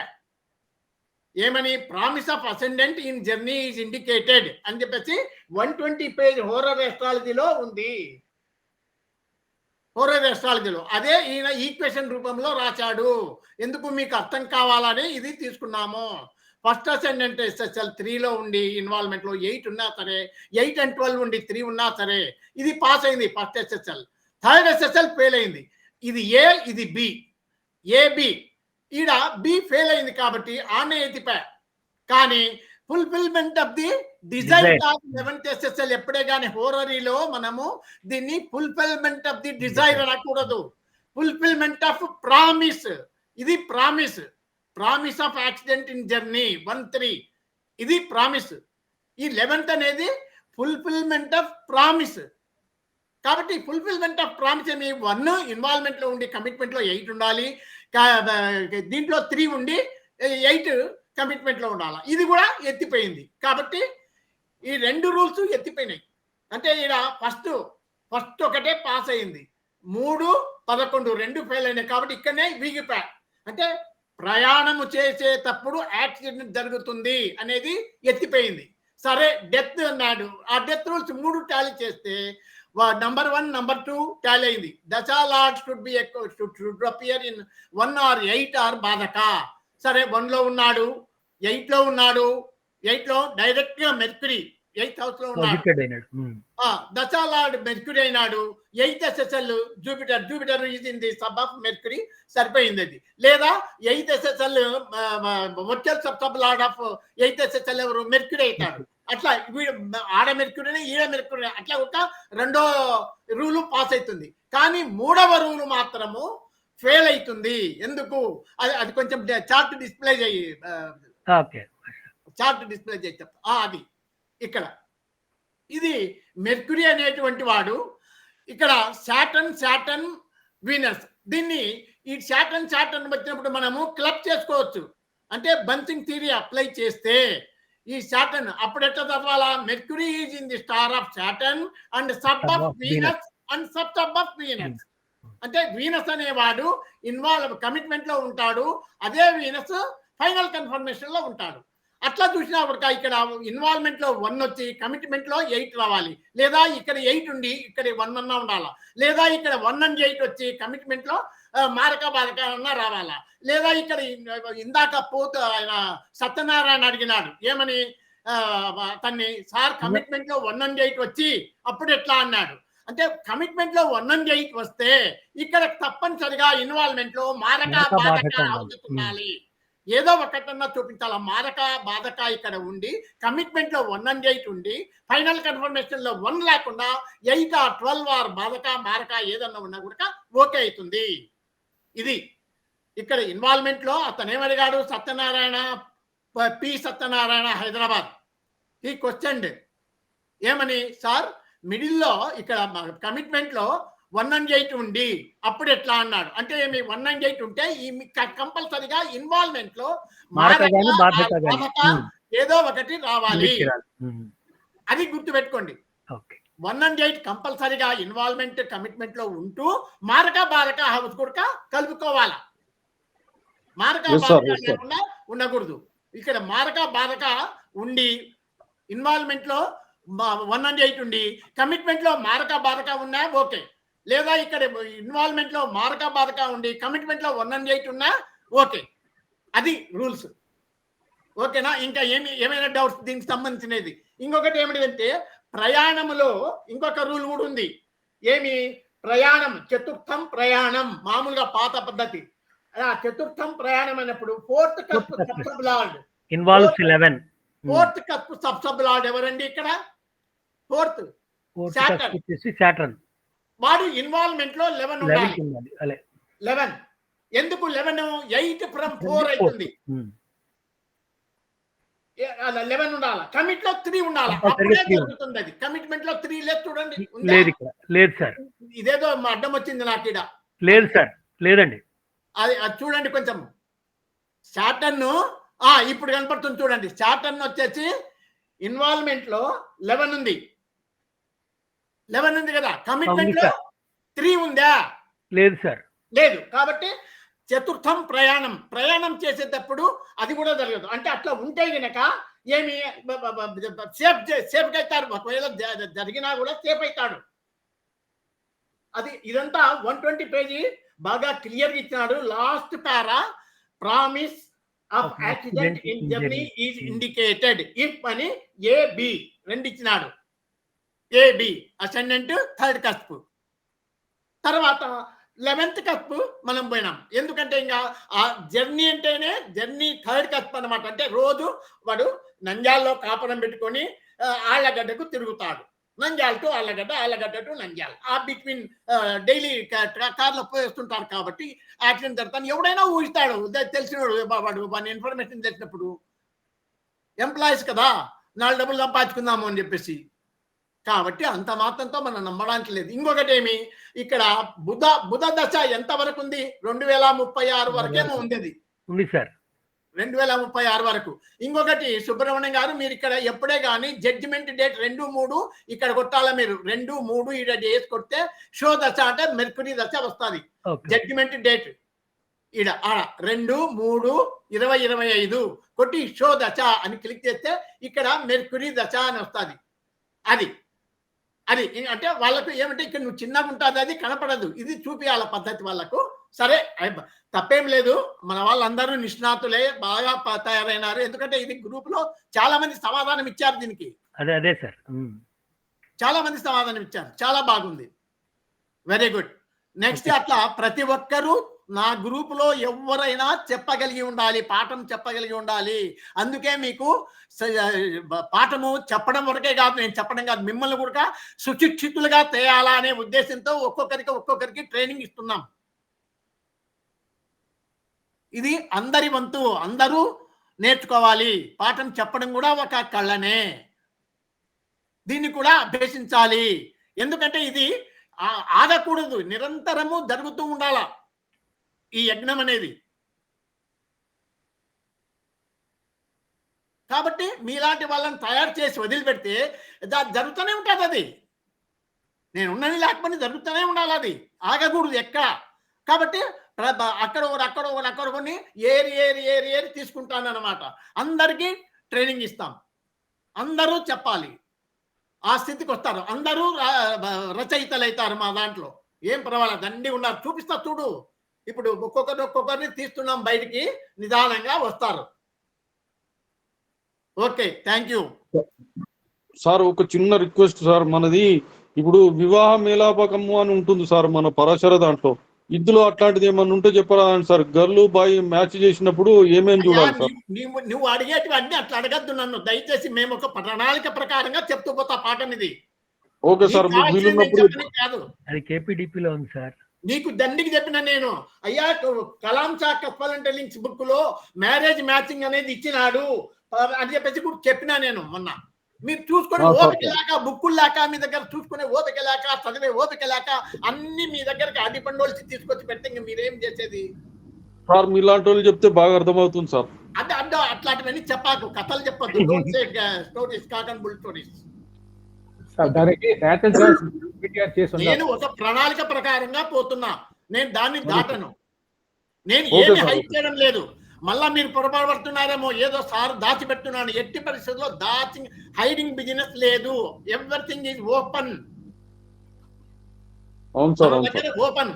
ఏమని promise of ascendant in journey is indicated అని చెప్పేసి 120 పేజ్ హోరర్ ఎస్ట్రాలజీలో ఉంది. హోరర్ ఎస్ట్రాలజీలో అదే ఈయన ఈక్వేషన్ రూపంలో రాశాడు. ఎందుకు మీకు అర్థం కావాలని ఇది తీసుకున్నాము. ఫస్ట్ అసెండెంట్ SSL 3లో ఉండి ఇన్వాల్వ్మెంట్లో 8 ఉన్నా సరే, 8 and 12 ఉండి 3 ఉన్నా సరే ఇది పాస్ అయింది first SSL. Third SSL fail అయింది. ఇది ఏ, ఇది బి, ఏబి. ఈడ బి ఫెయిల్ అయింది కాబట్టి ఆనే ఎత్తిపా. కానీ fulfilment of the desire of 11th SSL ఎప్పుడే కానీ హోరరీలో మనము దీన్ని ఫుల్ఫిల్మెంట్ ఆఫ్ ది డిజైర్ అనకూడదు, ఫుల్ఫిల్మెంట్ ఆఫ్ ప్రామిస్. ఇది promise of accident in journey 1-3 ఇది ప్రామిస్. ఈ 11th అనేది ఫుల్ఫిల్మెంట్ ఆఫ్ ప్రామిస్. కాబట్టి ఫుల్ఫిల్మెంట్ ఆఫ్ ప్రామిస్ అని 1 ఇన్వాల్వ్మెంట్ లో ఉండి కమిట్మెంట్ లో 8 ఉండాలి, దీంట్లో 3 ఉండి 8 కమిట్మెంట్ లో ఉండాలి. ఇది కూడా ఎత్తిపోయింది. కాబట్టి ఈ 2 రూల్స్ ఎత్తిపోయినాయి. అంటే ఈడ ఫస్ట్ ఒకటే పాస్ అయింది, 3, 11 2 ఫెయిల్ అయినాయి. కాబట్టి ఇక్కడనే వీగిపా. అంటే ప్రయాణము చేసేటప్పుడు యాక్సిడెంట్ జరుగుతుంది అనేది ఎత్తిపోయింది. సరే డెత్ అన్నాడు. ఆ డెత్ రూల్స్ 3 టాలీ చేస్తే నంబర్ 1, నంబర్ 2 టాలీ అయింది. Dasha lord should appear in 1 or 8 or badhaka. సరే 1లో ఉన్నాడు, 8లో ఉన్నాడు. 8లో డైరెక్ట్ గా మెర్క్యూరీ 8th house లో ఉన్నాడు. దశా లార్డ్ మెర్క్యూరీ అయినాడు. 8th SSL Jupiter is in the sub of mercury, సరిపోయింది అది. లేదా 8th SSL virtual sub lord of 8th SSL ఎవరు మెర్క్యూరీ అవుతాడు. అట్లా ఆడ మెర్క్యూరీని ఈడ మెర్క్యూరీ అట్లా ఒక 2వ రూలు పాస్ అవుతుంది. కానీ 3వ రూలు మాత్రము ఫెయిల్ అవుతుంది. ఎందుకు? అది కొంచెం చార్ట్ డిస్ప్లే చేయి, చెప్తా. అది ఇక్కడ ఇది మెర్క్యూరీ అనేటువంటి వాడు. ఇక్కడ సాటర్న్ వీనస్. దీన్ని ఈ సాటర్న్ వచ్చినప్పుడు మనము క్లబ్ చేసుకోవచ్చు. అంటే బంచింగ్ థియరీ అప్లై చేస్తే ఈ సాటర్న్ అప్పుడు ఎట్లా చదవాలా? Mercury is in the star of Saturn and sub of Venus and sub of Venus. అంటే వీనస్ అనేవాడు కమిట్మెంట్ లో ఉంటాడు, అదే వీనస్ ఫైనల్ కన్ఫర్మేషన్ లో ఉంటాడు. అట్లా చూసినప్పుడు ఇక్కడ ఇన్వాల్వ్మెంట్ లో 1 వచ్చి కమిట్మెంట్ లో 8 రావాలి, లేదా ఇక్కడ 8 ఉండి ఇక్కడ 1 అన్నా ఉండాలా, లేదా ఇక్కడ 1 and 8 వచ్చి కమిట్మెంట్ లో మారక బారక అన్నా రావాలా, లేదా ఇక్కడ ఇందాక ఆయన సత్యనారాయణ అడిగినాడు ఏమని, తన్ని సార్ కమిట్మెంట్ లో 1 and 8 వచ్చి అప్పుడు ఎట్లా అన్నాడు. అంటే కమిట్మెంట్ లో 1 and 8 వస్తే ఇక్కడ తప్పనిసరిగా ఇన్వాల్వ్మెంట్ లో మారక బాధక అవుతుండాలి, ఏదో ఒకటన్నా చూపించాలా. మారక బాధక ఇక్కడ ఉండి కమిట్మెంట్ లో 1 and 8 ఉండి ఫైనల్ కన్ఫర్మేషన్ లో 1 లేకుండా 8 or 12 or బాధక మారక ఏదన్నా ఉన్నా కూడా ఓకే అవుతుంది. ఇది ఇక్కడ ఇన్వాల్వ్మెంట్ లో అతను ఏమడిగాడు, సత్యనారాయణ పి సత్యనారాయణ హైదరాబాద్, ఈ క్వశ్చన్ ఏమని, సార్ మిడిల్లో ఇక్కడ కమిట్మెంట్ లో 1 and 8 ఉండి అప్పుడు ఎట్లా అన్నాడు. అంటే ఏమి 1 and 8 ఉంటే ఈ కంపల్సరిగా ఇన్వాల్వ్మెంట్ లో ఏదో ఒకటి రావాలి, అది గుర్తుపెట్టుకోండి. 1 and 8 కంపల్సరిగా ఇన్వాల్వ్మెంట్ కమిట్మెంట్ లో ఉంటూ మారక బారక హౌస్ కూడా కలుపుకోవాలా, మారక బారక లేకుండా ఉండకూడదు. ఇక్కడ మారక బారక ఉండి ఇన్వాల్వ్మెంట్ లో 1 and 8 ఉండి కమిట్మెంట్ లో మారక బారక ఉన్నా ఓకే, లేదా ఇక్కడ ఇన్వాల్వ్మెంట్ లో మారక బారక ఉండి కమిట్మెంట్ లో 1 and 8 ఉన్నా ఓకే. అది రూల్స్. ఓకేనా? ఇంకా ఏమైనా డౌట్స్ దీనికి సంబంధించినది? ఇంకొకటి ఏమిటంటే ప్రయాణములో ఇంకొక రూల్ కూడా ఉంది. ఏమి ప్రయాణం, చతుర్థం ప్రయాణం, మామూలుగా పాత పద్ధతి. చతుర్థం ప్రయాణం అన్నప్పుడు fourth cup sub lord involves 11. Fourth cup sub lord ఎవరండి ఇక్కడ? Fourth Saturn. వాడు ఇన్వాల్వ్మెంట్ లో 11 ఉండాలి. 11 ఎందుకు 11? 8 from 4 అవుతుంది. 11 ఉండాలి. కమిట్ లో 3 ఉండాలి, అప్పుడే జరుగుతుంది. అది కమిట్మెంట్ లో 3 లేదు చూడండి. లేదు సార్, ఇదేదో అడ్డం వచ్చింది నాకు ఇక్కడ. లేదు సార్, లేదండి. అది చూడండి కొంచెం. సాటర్న్ ఇప్పుడు కనపడుతుంది చూడండి. సాటర్న్ వచ్చేసి ఇన్వాల్వ్మెంట్ లో 11 ఉంది. 11 ఉంది కదా, కమిట్మెంట్ లో 3 ఉందా? లేదు సార్, లేదు. కాబట్టి చతుర్థం ప్రయాణం చేసేటప్పుడు అది కూడా జరగదు. అంటే అట్లా ఉంటే గనక ఏమి సేఫ్ అవుతాడు, ఒకవేళ జరిగినా కూడా సేఫ్ అవుతాడు. అది ఇదంతా 120 పేజీ బాగా క్లియర్ ఇచ్చినాడు. Last para promise of accident in journey is indicated if అని AB 2 ఇచ్చినాడు. AB ascendant, third cusp. తర్వాత 11th కస్ప్ మనం పోయినాం. ఎందుకంటే ఇంకా ఆ జర్నీ అంటేనే జర్నీ థర్డ్ కస్ప్ అనమాట. అంటే రోజు వాడు నంద్యాలలో కాపురం పెట్టుకొని ఆళ్ళగడ్డకు తిరుగుతాడు. నంద్యాల టు ఆళ్ళగడ్డ, ఆళ్ళగడ్డ టు నంద్యాల, ఆ బిట్వీన్ డైలీ కార్లో పోయేస్తుంటారు. కాబట్టి యాక్సిడెంట్ జరుగుతాను ఎవడైనా ఊహిస్తాడు, తెలిసినోడు. వాడు ఇన్ఫర్మేషన్ తెలిసినప్పుడు ఎంప్లాయీస్ కదా, 4 డబ్బులు సంపాదించుకుందాము అని చెప్పేసి. కాబట్టి అంత మాత్రంతో మనం నమ్మడానికి లేదు. ఇంకొకటి ఏమి, ఇక్కడ బుధ దశ ఎంత వరకు ఉంది? 2036 వరకేమో ఉంది సార్, 2036 వరకు. ఇంకొకటి సుబ్రహ్మణ్యం గారు, మీరు ఇక్కడ ఎప్పుడే కానీ జడ్జిమెంట్ డేట్ 2, 3 ఇక్కడ కొట్టాలా మీరు. 2, 3 ఇక్కడ డేస్ కొడితే షో దశ అంటే మెర్కురీ దశ వస్తుంది. జడ్జిమెంట్ డేట్ ఈడ 2, 3, 2025 కొట్టి షో దశ అని క్లిక్ చేస్తే ఇక్కడ మెర్కురీ దశ అని వస్తుంది. అది అంటే వాళ్ళకు ఏమంటే ఇక్కడ నువ్వు చిన్నగా ఉంటుంది, అది కనపడదు. ఇది చూపించాల పద్ధతి వాళ్ళకు. సరే, తప్పేం లేదు. మన వాళ్ళందరూ నిష్ణాతులే, బాగా తయారైనారు. ఎందుకంటే ఇది గ్రూప్ లో చాలా మంది సమాధానం ఇచ్చారు దీనికి. అదే సార్, చాలా మంది సమాధానం ఇచ్చారు. చాలా బాగుంది, వెరీ గుడ్. నెక్స్ట్ అట్లా ప్రతి ఒక్కరూ నా గ్రూప్ లో ఎవరైనా చెప్పగలిగి ఉండాలి, పాఠం చెప్పగలిగి ఉండాలి. అందుకే మీకు పాఠము చెప్పడం వరకే కాదు, నేను చెప్పడం కాదు, మిమ్మల్ని కూడా సుశిక్షితులుగా తేయాలా అనే ఉద్దేశంతో ఒక్కొక్కరికి ట్రైనింగ్ ఇస్తున్నాం. ఇది అందరి వంతు, అందరూ నేర్చుకోవాలి. పాఠం చెప్పడం కూడా ఒక కళనే, దీన్ని కూడా అభ్యసించాలి. ఎందుకంటే ఇది ఆగకూడదు, నిరంతరము జరుగుతూ ఉండాల ఈ యజ్ఞం అనేది. కాబట్టి మీలాంటి వాళ్ళని తయారు చేసి వదిలిపెడితే జరుగుతూనే ఉంటుంది. అది నేను ఉన్నది లేకపోతే జరుగుతూనే ఉండాలి, అది ఆగకూడదు ఎక్కడ. కాబట్టి అక్కడ కొన్ని ఏరి తీసుకుంటాను అనమాట. అందరికీ ట్రైనింగ్ ఇస్తాం, అందరూ చెప్పాలి, ఆ స్థితికి వస్తారు, అందరూ రచయితలు అవుతారు మా దాంట్లో. ఏం పర్వాలేదు, దండి ఉన్నారు, చూపిస్తా చూడు. ఇప్పుడు ఒక్కొక్కరిని తీస్తున్నాం బయటికి, నిదానంగా వస్తారు. Okay, thank you sir. ఒక చిన్న రిక్వెస్ట్ సార్, మనది ఇప్పుడు వివాహ మేళాపకము అని ఉంటుంది సార్ మన పరాశర దాంట్లో. ఇందులో అట్లాంటిది ఏమన్నా ఉంటే చెప్పరా సార్. గర్ల్ బాయ్ మ్యాచ్ చేసినప్పుడు ఏమేమి చూడాలి సార్? నువ్వు అడిగేటివన్నీ అట్లా అడగద్దు నన్ను దయచేసి. మేము ఒక ప్రణాళిక ప్రకారంగా చెప్తూ పోతా పాఠం ఇది. ఓకే సార్, మీకు వీలున్నప్పుడు. కాదు, అది కేపీడీపీలో ఉంది సార్. నీకు దండికి చెప్పిన నేను, అయ్యా Kalam Shah cuspal links book లో మ్యారేజ్ మ్యాచింగ్ అనేది ఇచ్చినాడు అని చెప్పేసి కూడా చెప్పినా నేను మొన్న. మీరు చూసుకునే ఓపిక లేక, బుక్కులు లేక, మీ దగ్గర చూసుకునే ఓపిక లేక, చదివే ఓపిక లేక, అన్ని మీ దగ్గరకి అడ్డిపండోల్సి తీసుకొచ్చి పెడితే మీరేం చేసేది సార్? మీలాంటి వాళ్ళు చెప్తే బాగా అర్థమవుతుంది సార్. అంటే అట్లాంటివన్నీ చెప్పాకు, కథలు చెప్పద్దు. Stories, cotton bull stories. నేను ఒక ప్రణాళిక ప్రకారంగా పోతున్నా, నేను దాన్ని దాటను. నేను ఏమి హైట్ చేయడం లేదు. మళ్ళా మీరు పొరపాటు పడుతున్నారేమో, ఏదో సార్ దాచిపెట్టున్నాను. ఎట్టి పరిస్థితుల్లో హైడింగ్ బిజినెస్ లేదు. Everything is open. Open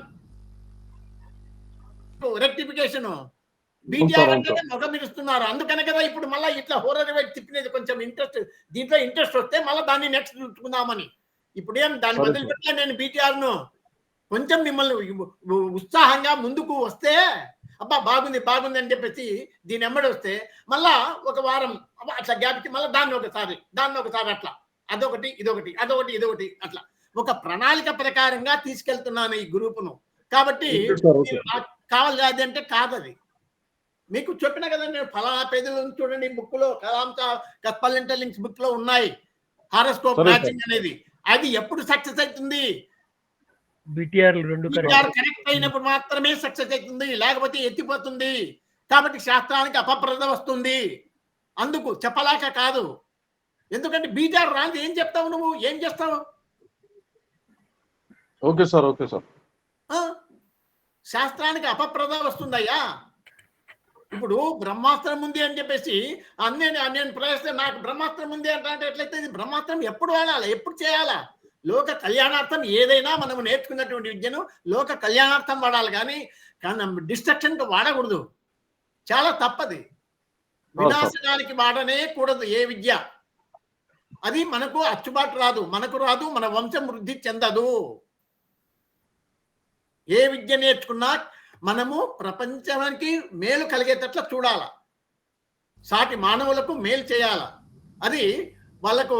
rectification. BTR అంటే మొగం ఇస్తున్నారు, అందుకనే కదా ఇప్పుడు మళ్ళీ ఇట్లా హోరర్ వైపు తిప్పినది. కొంచెం దీంట్లో ఇంట్రెస్ట్ వస్తే మళ్ళీ దాన్ని నెక్స్ట్ చూసుకుందామని. ఇప్పుడేం దాన్ని వదిలిపెట్టలే నేను. బీటీఆర్ ను కొంచెం మిమ్మల్ని ఉత్సాహంగా ముందుకు వస్తే, అబ్బా బాగుంది అని చెప్పేసి దీని ఎమ్మడి వస్తే మళ్ళా ఒక వారం అట్లా గ్యాప్కి మళ్ళీ దాన్ని ఒకసారి అట్లా అదొకటి ఇదొకటి అట్లా ఒక ప్రణాళిక ప్రకారంగా తీసుకెళ్తున్నాను ఈ గ్రూపును. కాబట్టి కావాలి అంటే కాదది. మీకు చెప్పిన కదా నేను, ఫలానా పేజీలో చూడండి బుక్ లో, కలాం కస్పల్ లింక్స్ బుక్ లో ఉన్నాయి హారోస్కోప్ మ్యాచింగ్ అనేది. అది ఎప్పుడు సక్సెస్ అవుతుంది? బీటీఆర్ కరెక్ట్ అయినప్పుడు మాత్రమే సక్సెస్ అవుతుంది, లేకపోతే ఎత్తిపోతుంది. కాబట్టి శాస్త్రానికి అపప్రద వస్తుంది. అందుకు చెప్పలేక కాదు. ఎందుకంటే బీటీఆర్ రాంది ఏం చెప్తావు నువ్వు, ఏం చేస్తావు? Okay sir. శాస్త్రానికి అపప్రద వస్తుందయ్యా. ఇప్పుడు బ్రహ్మాస్త్రం ఉంది అని చెప్పేసి నేను ప్రయత్నం, నాకు బ్రహ్మాస్త్రం ఉంది అంటే ఎట్లయితే? బ్రహ్మాస్త్రం ఎప్పుడు వాడాలా, ఎప్పుడు చేయాలా? లోక కళ్యాణార్థం ఏదైనా మనము నేర్చుకున్నటువంటి విద్యను లోక కళ్యాణార్థం వాడాలి, కానీ డిస్ట్రక్షన్కి వాడకూడదు. చాలా తప్పది. వినాశనానికి వాడనే కూడదు ఏ విద్య. అది మనకు అచ్చుబాటు రాదు, మన వంశం వృద్ధి చెందదు. ఏ విద్య నేర్చుకున్నా మనము ప్రపంచానికి మేలు కలిగేటట్లా చూడాల, సాటి మానవులకు మేలు చేయాల. అది వాళ్ళకు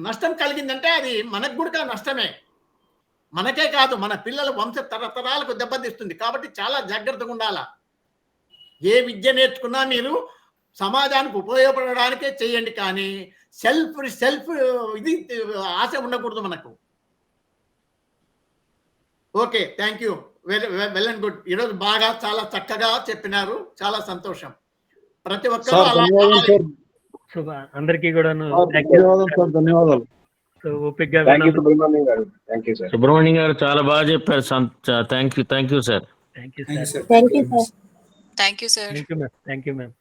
నష్టం కలిగిందంటే అది మనకు కూడా నష్టమే. మనకే కాదు, మన పిల్లల వంశ తరతరాలకు దెబ్బతీస్తుంది. కాబట్టి చాలా జాగ్రత్తగా ఉండాల. ఏ విద్య నేర్చుకున్నా మీరు సమాజానికి ఉపయోగపడడానికే చేయండి, కానీ సెల్ఫ్ ఇది ఆశ ఉండకూడదు మనకు. Okay, thank you. Well and good. ఈరోజు బాగా చాలా చక్కగా చెప్పినారు, చాలా సంతోషం. ప్రతి ఒక్కరూ అందరికీ కూడా ధన్యవాదాలు. సుబ్రహ్మణ్యం గారు చాలా బాగా చెప్పారు. Thank you sir. Thank you sir. Thank you sir. Thank you ma'am.